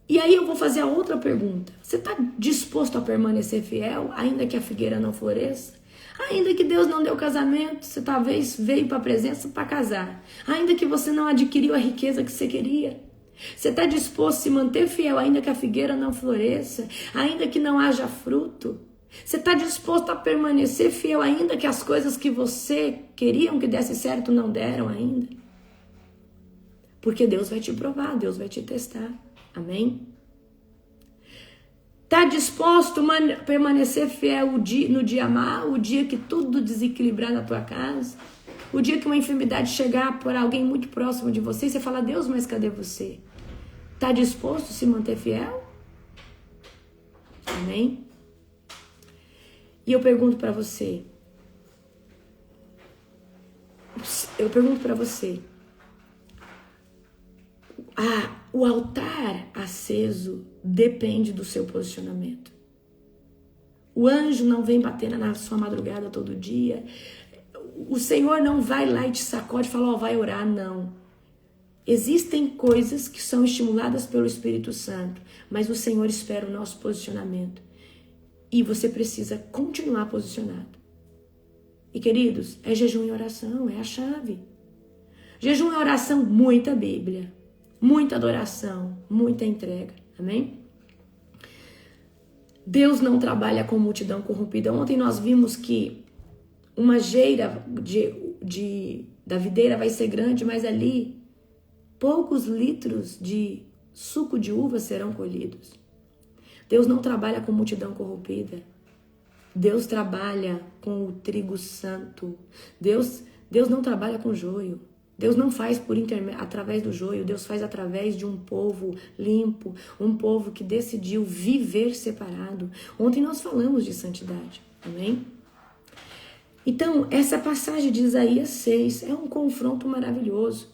E aí eu vou fazer a outra pergunta. Você está disposto a permanecer fiel, ainda que a figueira não floresça? Ainda que Deus não deu casamento, você talvez veio para a presença para casar. Ainda que você não adquiriu a riqueza que você queria. Você está disposto a se manter fiel ainda que a figueira não floresça, ainda que não haja fruto? Você está disposto a permanecer fiel ainda que as coisas que você queriam que desse certo não deram ainda? Porque Deus vai te provar, Deus vai te testar. Amém? Está disposto a permanecer fiel no dia mau, o dia que tudo desequilibrar na tua casa? O dia que uma enfermidade chegar por alguém muito próximo de você e você fala, Deus, mas cadê você? Está disposto a se manter fiel? Amém? E eu pergunto para você. O altar aceso depende do seu posicionamento. O anjo não vem bater na sua madrugada todo dia. O Senhor não vai lá e te sacode e fala, vai orar, não. Existem coisas que são estimuladas pelo Espírito Santo, mas o Senhor espera o nosso posicionamento. E você precisa continuar posicionado. E queridos, é jejum e oração, é a chave. Jejum e oração, muita Bíblia, muita adoração, muita entrega. Amém? Deus não trabalha com multidão corrompida. Ontem nós vimos que uma geira da videira vai ser grande, mas ali poucos litros de suco de uva serão colhidos. Deus não trabalha com multidão corrompida. Deus trabalha com o trigo santo. Deus não trabalha com joio. Deus não faz através do joio. Deus faz através de um povo limpo, um povo que decidiu viver separado. Ontem nós falamos de santidade. Amém? Então, essa passagem de Isaías 6 é um confronto maravilhoso,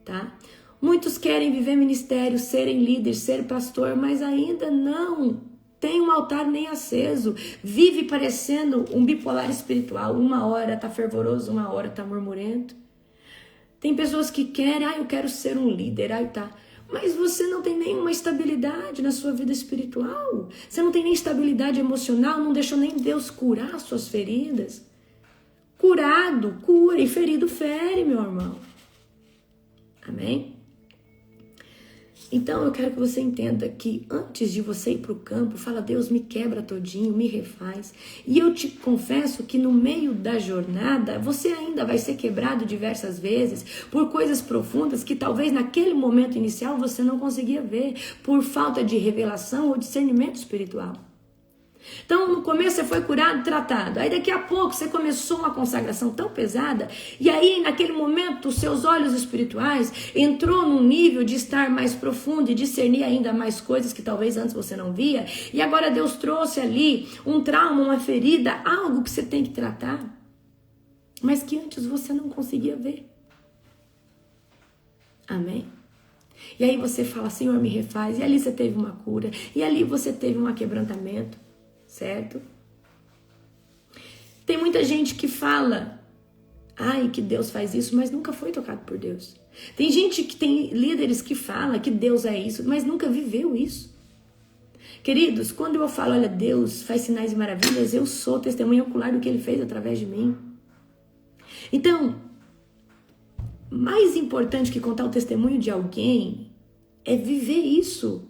tá? Muitos querem viver ministério, serem líderes, ser pastor, mas ainda não tem um altar nem aceso. Vive parecendo um bipolar espiritual. Uma hora tá fervoroso, uma hora tá murmurento. Tem pessoas que querem, eu quero ser um líder, tá. Mas você não tem nenhuma estabilidade na sua vida espiritual. Você não tem nem estabilidade emocional, não deixou nem Deus curar suas feridas. Curado, cura, e ferido fere, meu irmão. Amém? Então eu quero que você entenda que antes de você ir para o campo, fala, Deus, me quebra todinho, me refaz. E eu te confesso que no meio da jornada, você ainda vai ser quebrado diversas vezes por coisas profundas que talvez naquele momento inicial você não conseguia ver, por falta de revelação ou discernimento espiritual. Então, no começo você foi curado, tratado. Aí daqui a pouco você começou uma consagração tão pesada. E aí, naquele momento, os seus olhos espirituais entrou num nível de estar mais profundo e discernir ainda mais coisas que talvez antes você não via. E agora Deus trouxe ali um trauma, uma ferida, algo que você tem que tratar. Mas que antes você não conseguia ver. Amém? E aí você fala, Senhor, me refaz. E ali você teve uma cura. E ali você teve um quebrantamento. Certo? Tem muita gente que fala, que Deus faz isso, mas nunca foi tocado por Deus. Tem gente que tem líderes que fala que Deus é isso, mas nunca viveu isso. Queridos, quando eu falo, olha, Deus faz sinais e maravilhas, eu sou testemunha ocular do que Ele fez através de mim. Então, mais importante que contar o testemunho de alguém é viver isso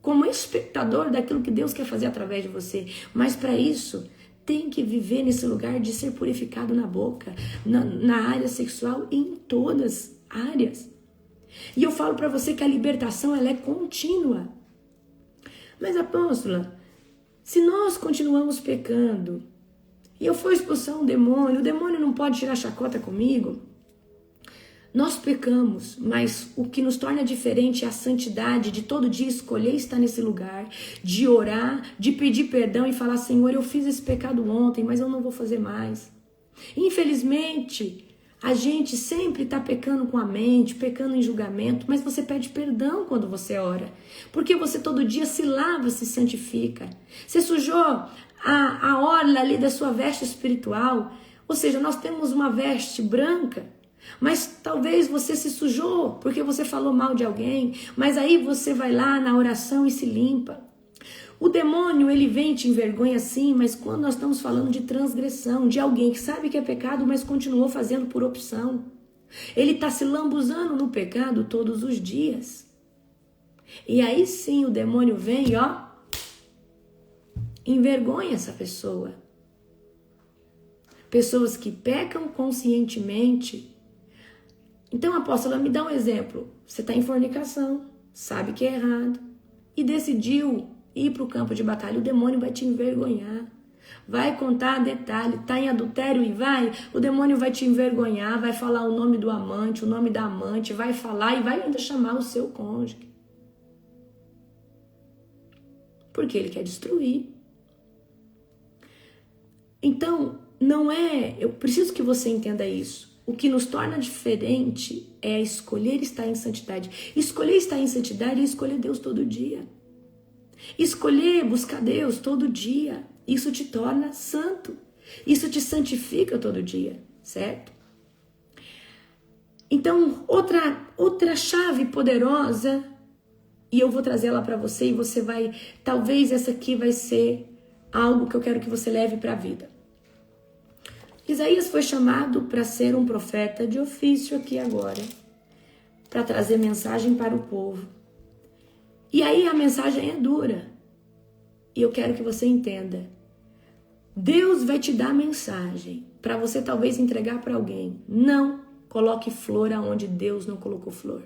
como espectador daquilo que Deus quer fazer através de você. Mas para isso, tem que viver nesse lugar de ser purificado na boca, na área sexual e em todas as áreas. E eu falo para você que a libertação ela é contínua. Mas apóstola, se nós continuamos pecando e eu for expulsar um demônio, o demônio não pode tirar chacota comigo? Nós pecamos, mas o que nos torna diferente é a santidade de todo dia escolher estar nesse lugar, de orar, de pedir perdão e falar, Senhor, eu fiz esse pecado ontem, mas eu não vou fazer mais. Infelizmente, a gente sempre está pecando com a mente, pecando em julgamento, mas você pede perdão quando você ora, porque você todo dia se lava, se santifica. Você sujou a orla ali da sua veste espiritual, ou seja, nós temos uma veste branca, mas talvez você se sujou porque você falou mal de alguém, mas aí você vai lá na oração e se limpa. O demônio, ele vem e te envergonha sim, mas quando nós estamos falando de transgressão, de alguém que sabe que é pecado, mas continuou fazendo por opção. Ele está se lambuzando no pecado todos os dias. E aí sim o demônio vem, envergonha essa pessoa. Pessoas que pecam conscientemente. Então, apóstola, me dá um exemplo. Você está em fornicação, sabe que é errado, e decidiu ir para o campo de batalha. O demônio vai te envergonhar, vai contar detalhe, está em adultério e o demônio vai te envergonhar, vai falar o nome do amante, o nome da amante, vai falar e vai ainda chamar o seu cônjuge. Porque ele quer destruir. Então, eu preciso que você entenda isso. O que nos torna diferente é escolher estar em santidade. Escolher estar em santidade é escolher Deus todo dia. Escolher buscar Deus todo dia. Isso te torna santo. Isso te santifica todo dia, certo? Então, outra chave poderosa, e eu vou trazer ela para você e você vai, talvez essa aqui vai ser algo que eu quero que você leve para a vida. Isaías foi chamado para ser um profeta de ofício aqui agora, para trazer mensagem para o povo. E aí a mensagem é dura. E eu quero que você entenda. Deus vai te dar mensagem para você talvez entregar para alguém. Não coloque flor aonde Deus não colocou flor.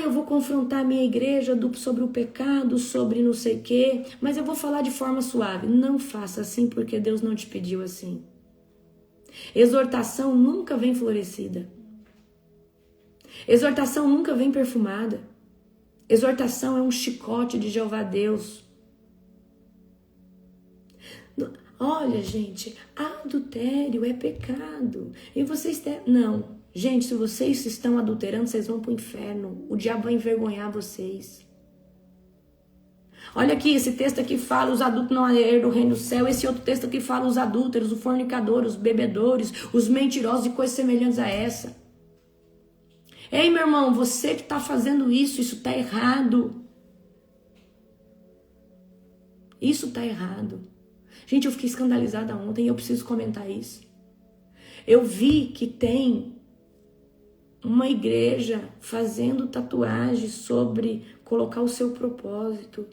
Eu vou confrontar a minha igreja sobre o pecado, sobre não sei o quê, mas eu vou falar de forma suave. Não faça assim porque Deus não te pediu assim. Exortação nunca vem florescida. Exortação nunca vem perfumada. Exortação é um chicote de Jeová Deus. Olha, gente, adultério é pecado. E vocês não. Gente, se vocês estão adulterando, vocês vão para o inferno. O diabo vai envergonhar vocês. Olha aqui, esse texto aqui fala os adultos não herdam o reino do céu. Esse outro texto aqui fala os adúlteros, os fornicadores, os bebedores, os mentirosos e coisas semelhantes a essa. Ei, meu irmão, você que está fazendo isso está errado. Isso está errado. Gente, eu fiquei escandalizada ontem e eu preciso comentar isso. Eu vi que tem uma igreja fazendo tatuagem sobre colocar o seu propósito.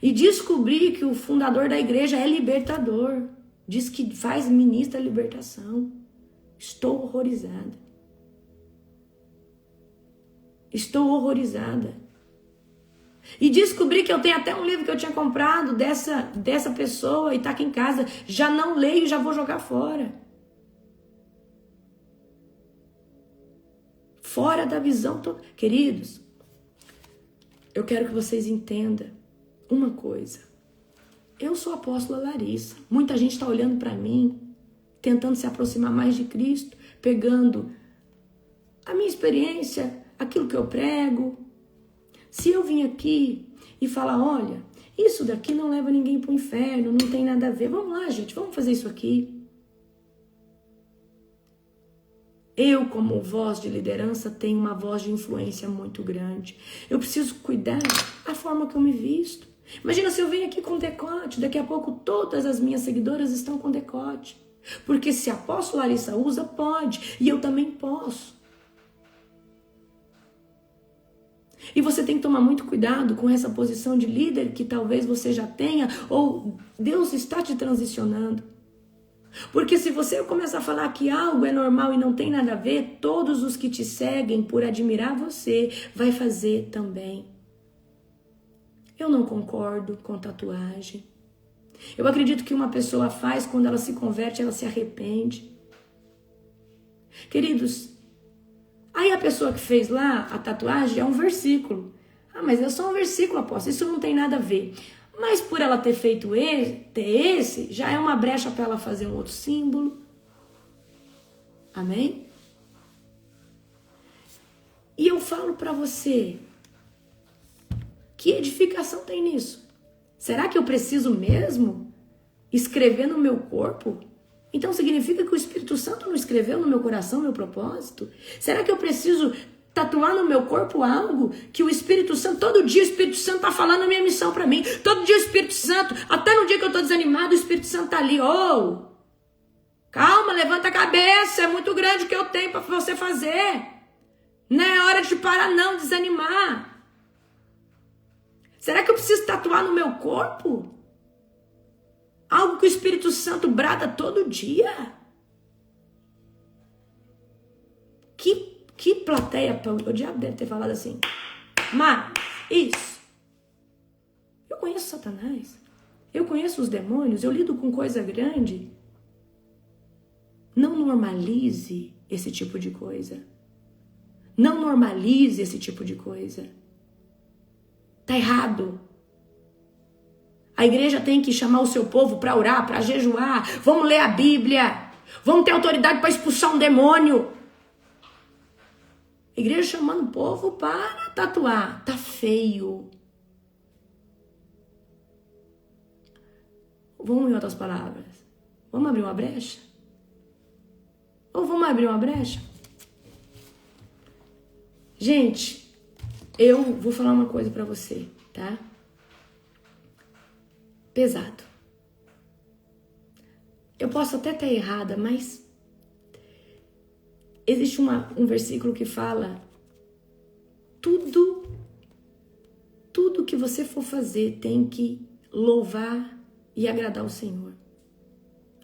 E descobri que o fundador da igreja é libertador. Diz que ministra a libertação. Estou horrorizada. Estou horrorizada. E descobri que eu tenho até um livro que eu tinha comprado dessa pessoa e tá aqui em casa. Já não leio, já vou jogar fora. Fora da visão. Queridos, eu quero que vocês entendam uma coisa. Eu sou a apóstola Larissa. Muita gente está olhando para mim, tentando se aproximar mais de Cristo, pegando a minha experiência, aquilo que eu prego. Se eu vim aqui e falar, olha, isso daqui não leva ninguém para o inferno, não tem nada a ver. Vamos lá, gente, vamos fazer isso aqui. Eu, como voz de liderança, tenho uma voz de influência muito grande. Eu preciso cuidar da forma que eu me visto. Imagina se eu venho aqui com decote, daqui a pouco todas as minhas seguidoras estão com decote. Porque se a apóstola Larissa usa, pode. E eu também posso. E você tem que tomar muito cuidado com essa posição de líder que talvez você já tenha, ou Deus está te transicionando. Porque se você começar a falar que algo é normal e não tem nada a ver, todos os que te seguem por admirar você vai fazer também. Eu não concordo com tatuagem. Eu acredito que uma pessoa faz quando ela se converte, ela se arrepende. Queridos, aí a pessoa que fez lá a tatuagem é um versículo. Ah, mas é só um versículo, apóstolo, isso não tem nada a ver. Mas por ela ter feito esse, já é uma brecha para ela fazer um outro símbolo. Amém? E eu falo para você, que edificação tem nisso? Será que eu preciso mesmo escrever no meu corpo? Então significa que o Espírito Santo não escreveu no meu coração meu propósito? Será que eu preciso tatuar no meu corpo algo que o Espírito Santo, todo dia o Espírito Santo está falando a minha missão para mim? Todo dia o Espírito Santo, até no dia que eu estou desanimado, o Espírito Santo está ali. Oh, calma, levanta a cabeça, é muito grande o que eu tenho para você fazer. Não é hora de parar não, desanimar. Será que eu preciso tatuar no meu corpo algo que o Espírito Santo brada todo dia? Que plateia, o diabo deve ter falado assim, mas isso. Eu conheço Satanás, eu conheço os demônios, eu lido com coisa grande. Não normalize esse tipo de coisa. Não normalize esse tipo de coisa. Tá errado. A igreja tem que chamar o seu povo para orar, para jejuar. Vamos ler a Bíblia. Vamos ter autoridade para expulsar um demônio. A igreja chamando o povo para tatuar. Tá feio. Vamos em outras palavras. Vamos abrir uma brecha? Ou vamos abrir uma brecha? Gente, eu vou falar uma coisa para você, tá? Pesado. Eu posso até estar errada, mas existe um versículo que fala: tudo que você for fazer tem que louvar e agradar o Senhor.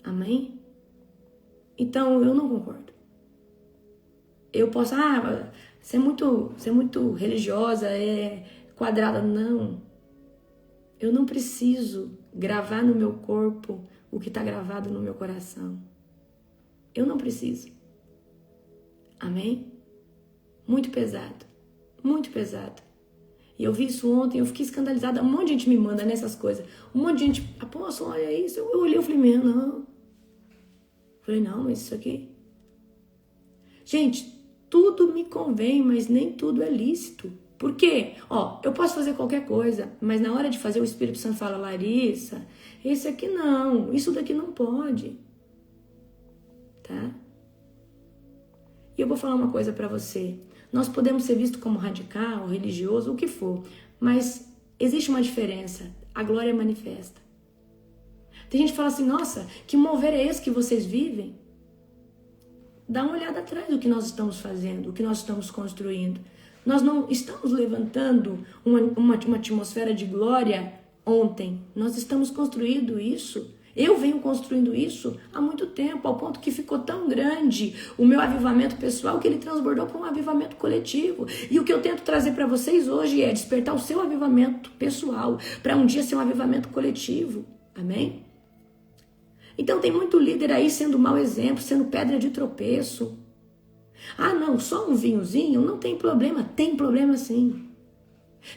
Amém? Então, eu não concordo. Eu posso, você é muito religiosa, é quadrada. Não. Eu não preciso gravar no meu corpo o que está gravado no meu coração. Eu não preciso. Amém? Muito pesado. Muito pesado. E eu vi isso ontem, eu fiquei escandalizada. Um monte de gente me manda nessas coisas. Um monte de gente, apóstolo, olha isso. Eu olhei, eu falei, meu, não. Falei, não, mas isso aqui... Gente, tudo me convém, mas nem tudo é lícito. Por quê? Ó, eu posso fazer qualquer coisa, mas na hora de fazer o Espírito Santo fala, Larissa, esse aqui não, isso daqui não pode. Tá? E eu vou falar uma coisa pra você. Nós podemos ser vistos como radical, religioso, o que for, mas existe uma diferença. A glória é manifesta. Tem gente que fala assim, nossa, que mover é esse que vocês vivem? Dá uma olhada atrás do que nós estamos fazendo, o que nós estamos construindo. Nós não estamos levantando uma atmosfera de glória ontem. Nós estamos construindo isso. Eu venho construindo isso há muito tempo, ao ponto que ficou tão grande o meu avivamento pessoal que ele transbordou para um avivamento coletivo. E o que eu tento trazer para vocês hoje é despertar o seu avivamento pessoal para um dia ser um avivamento coletivo. Amém? Então tem muito líder aí sendo mau exemplo, sendo pedra de tropeço. Ah, não, só um vinhozinho? Não tem problema. Tem problema sim.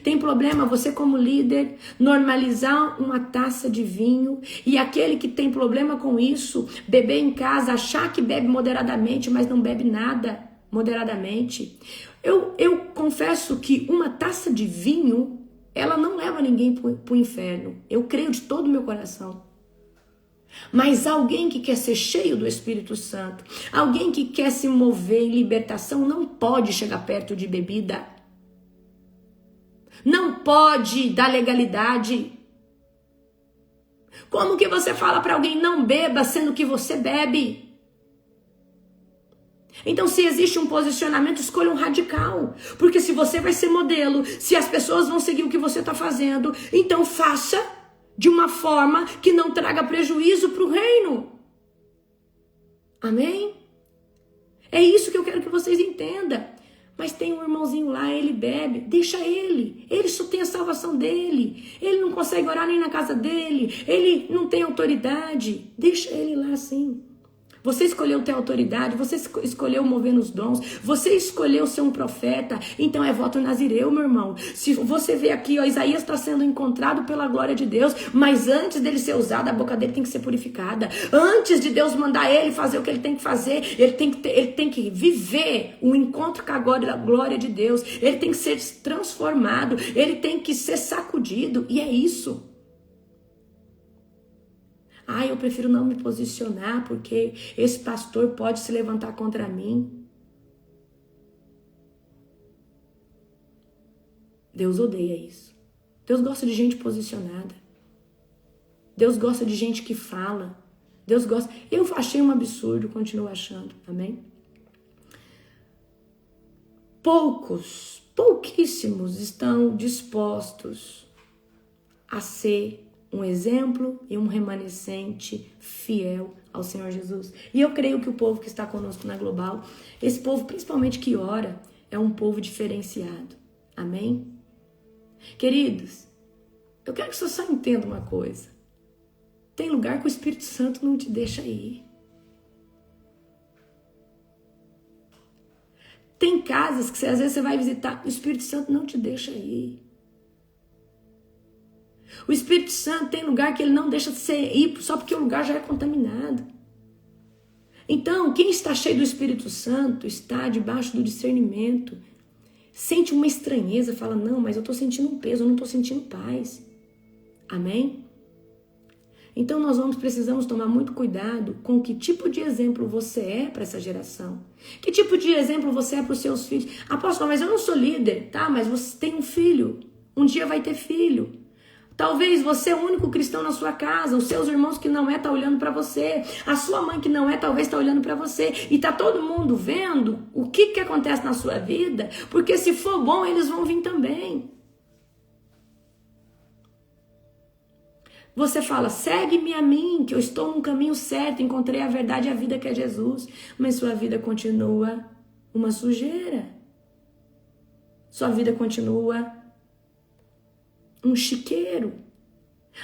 Tem problema você como líder normalizar uma taça de vinho e aquele que tem problema com isso, beber em casa, achar que bebe moderadamente, mas não bebe nada moderadamente. Eu confesso que uma taça de vinho, ela não leva ninguém para o inferno. Eu creio de todo o meu coração. Mas alguém que quer ser cheio do Espírito Santo, alguém que quer se mover em libertação, não pode chegar perto de bebida. Não pode dar legalidade. Como que você fala para alguém não beba, sendo que você bebe? Então, se existe um posicionamento, escolha um radical. Porque se você vai ser modelo, se as pessoas vão seguir o que você está fazendo, então faça de uma forma que não traga prejuízo para o reino. Amém? É isso que eu quero que vocês entendam. Mas tem um irmãozinho lá, ele bebe, deixa ele. Ele só tem a salvação dele. Ele não consegue orar nem na casa dele. Ele não tem autoridade. Deixa ele lá assim. Você escolheu ter autoridade, você escolheu mover nos dons, você escolheu ser um profeta, então é voto nazireu, meu irmão. Se você vê aqui, ó, Isaías está sendo encontrado pela glória de Deus, mas antes dele ser usado, a boca dele tem que ser purificada. Antes de Deus mandar ele fazer o que ele tem que fazer, ele tem que viver o encontro com a glória de Deus, ele tem que ser transformado, ele tem que ser sacudido, e é isso. Ah, eu prefiro não me posicionar porque esse pastor pode se levantar contra mim. Deus odeia isso. Deus gosta de gente posicionada. Deus gosta de gente que fala. Deus gosta. Eu achei um absurdo, continuo achando. Amém? Pouquíssimos estão dispostos a ser um exemplo e um remanescente fiel ao Senhor Jesus. E eu creio que o povo que está conosco na Global, esse povo principalmente que ora, é um povo diferenciado. Amém? Queridos, eu quero que você só entenda uma coisa. Tem lugar que o Espírito Santo não te deixa ir. Tem casas que às vezes você vai visitar, o Espírito Santo não te deixa ir. O Espírito Santo tem lugar que ele não deixa você ir só porque o lugar já é contaminado. Então, quem está cheio do Espírito Santo está debaixo do discernimento. Sente uma estranheza, fala, não, mas eu estou sentindo um peso, eu não estou sentindo paz. Amém? Então nós precisamos tomar muito cuidado com que tipo de exemplo você é para essa geração. Que tipo de exemplo você é para os seus filhos. Apóstolo, mas eu não sou líder, tá? Mas você tem um filho. Um dia vai ter filho. Talvez você é o único cristão na sua casa, os seus irmãos que não é tá olhando para você, a sua mãe que não é talvez tá olhando para você e tá todo mundo vendo o que acontece na sua vida, porque se for bom eles vão vir também. Você fala, segue-me a mim, que eu estou no caminho certo, encontrei a verdade e a vida que é Jesus, mas sua vida continua uma sujeira. Sua vida continua um chiqueiro.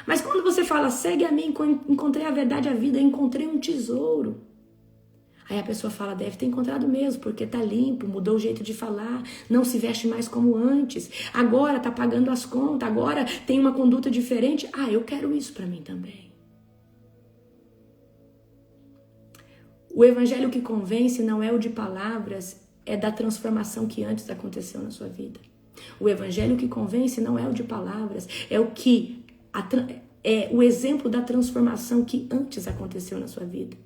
Mas quando você fala, segue a mim, encontrei a verdade e a vida, encontrei um tesouro. Aí a pessoa fala, deve ter encontrado mesmo, porque tá limpo, mudou o jeito de falar, não se veste mais como antes, agora tá pagando as contas, agora tem uma conduta diferente. Ah, eu quero isso para mim também. O evangelho que convence não é o de palavras, é da transformação que antes aconteceu na sua vida. O evangelho que convence não é o de palavras, é o que é o exemplo da transformação que antes aconteceu na sua vida.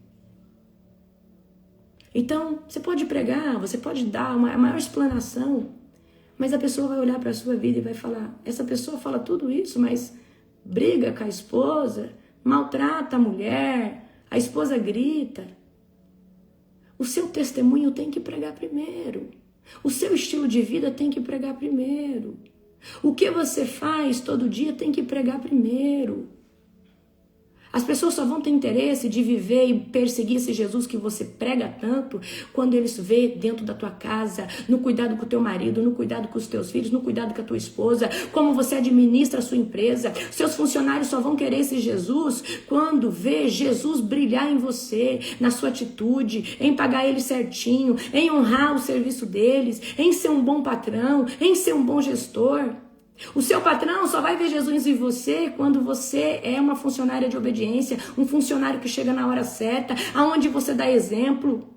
Então, você pode pregar, você pode dar a maior explanação, mas a pessoa vai olhar para a sua vida e vai falar, essa pessoa fala tudo isso, mas briga com a esposa, maltrata a mulher, a esposa grita. O seu testemunho tem que pregar primeiro. O seu estilo de vida tem que pregar primeiro. O que você faz todo dia tem que pregar primeiro. As pessoas só vão ter interesse de viver e perseguir esse Jesus que você prega tanto quando eles vê dentro da tua casa, no cuidado com o teu marido, no cuidado com os teus filhos, no cuidado com a tua esposa, como você administra a sua empresa. Seus funcionários só vão querer esse Jesus quando vê Jesus brilhar em você, na sua atitude, em pagar eles certinho, em honrar o serviço deles, em ser um bom patrão, em ser um bom gestor. O seu patrão só vai ver Jesus em você quando você é uma funcionária de obediência, um funcionário que chega na hora certa, aonde você dá exemplo.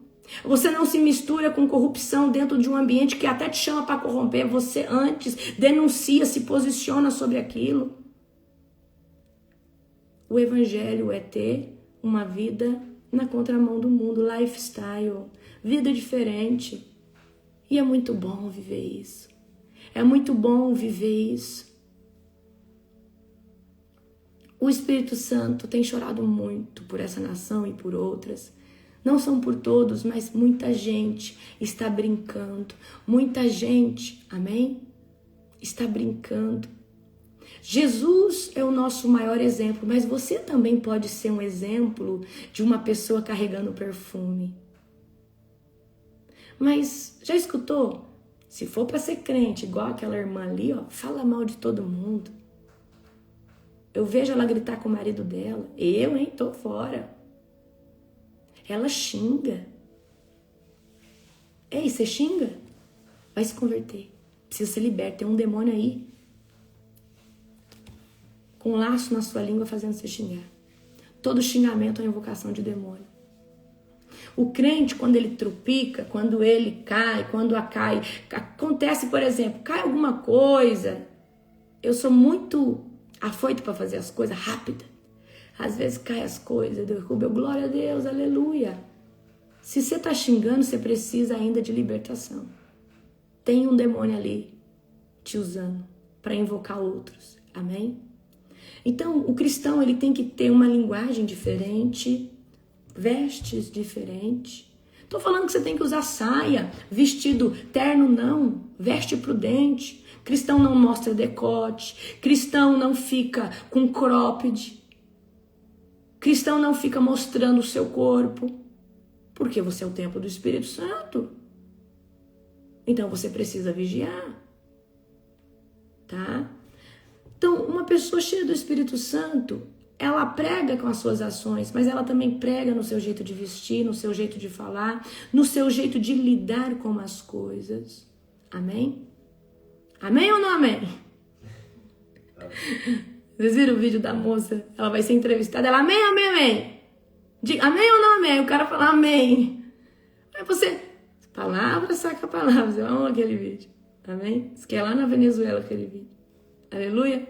Você não se mistura com corrupção dentro de um ambiente que até te chama para corromper. Você antes denuncia, se posiciona sobre aquilo. O evangelho é ter uma vida na contramão do mundo, lifestyle, vida diferente. E é muito bom viver isso. É muito bom viver isso. O Espírito Santo tem chorado muito por essa nação e por outras. Não são por todos, mas muita gente está brincando. Muita gente, amém? Está brincando. Jesus é o nosso maior exemplo, mas você também pode ser um exemplo de uma pessoa carregando perfume. Mas já escutou? Se for para ser crente, igual aquela irmã ali, ó, fala mal de todo mundo. Eu vejo ela gritar com o marido dela. Eu, hein, tô fora. Ela xinga. Ei, você xinga? Vai se converter. Precisa ser liberto. Tem um demônio aí com um laço na sua língua fazendo você xingar. Todo xingamento é uma invocação de demônio. O crente, quando ele trupica, quando ele cai, quando acontece, por exemplo, cai alguma coisa. Eu sou muito afoito para fazer as coisas rápidas. Às vezes cai as coisas, derruba, glória a Deus, aleluia. Se você está xingando, você precisa ainda de libertação. Tem um demônio ali te usando para invocar outros, amém? Então, o cristão ele tem que ter uma linguagem diferente, vestes diferentes. Tô falando que você tem que usar saia, vestido terno não, veste prudente. Cristão não mostra decote, cristão não fica com cropped, cristão não fica mostrando o seu corpo, porque você é o templo do Espírito Santo. Então você precisa vigiar, tá? Então, uma pessoa cheia do Espírito Santo, ela prega com as suas ações, mas ela também prega no seu jeito de vestir, no seu jeito de falar, no seu jeito de lidar com as coisas. Amém? Amém ou não amém? Vocês viram o vídeo da moça? Ela vai ser entrevistada, ela amém, amém, amém. Diga amém ou não amém? O cara fala amém. Aí você, palavra saca palavras. Eu amo aquele vídeo. Amém? Isso que é lá na Venezuela aquele vídeo. Aleluia.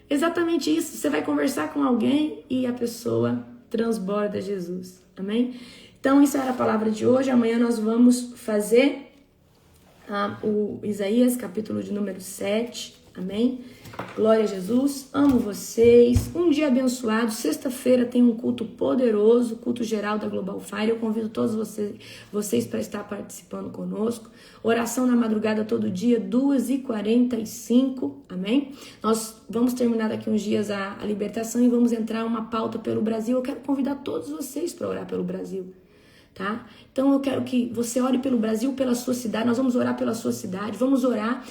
Exatamente isso. Você vai conversar com alguém e a pessoa transborda Jesus. Amém? Então, isso era a palavra de hoje. Amanhã nós vamos fazer o Isaías, capítulo de número 7. Amém? Glória a Jesus. Amo vocês. Um dia abençoado. Sexta-feira tem um culto poderoso, culto geral da Global Fire. Eu convido todos vocês para estar participando conosco. Oração na madrugada todo dia, 2h45. Amém? Nós vamos terminar daqui uns dias a libertação e vamos entrar uma pauta pelo Brasil. Eu quero convidar todos vocês para orar pelo Brasil. Tá? Então eu quero que você ore pelo Brasil, pela sua cidade. Nós vamos orar pela sua cidade. Vamos orar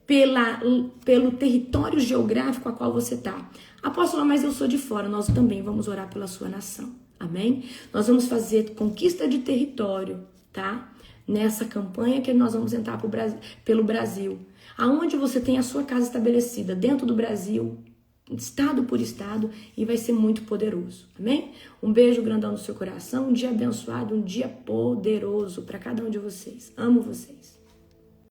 pelo território geográfico a qual você está. Apóstola, mas eu sou de fora. Nós também vamos orar pela sua nação. Amém? Nós vamos fazer conquista de território, tá? Nessa campanha que nós vamos entrar pelo Brasil. Aonde você tem a sua casa estabelecida, dentro do Brasil, estado por estado, e vai ser muito poderoso. Amém? Um beijo grandão no seu coração, um dia abençoado, um dia poderoso para cada um de vocês. Amo vocês.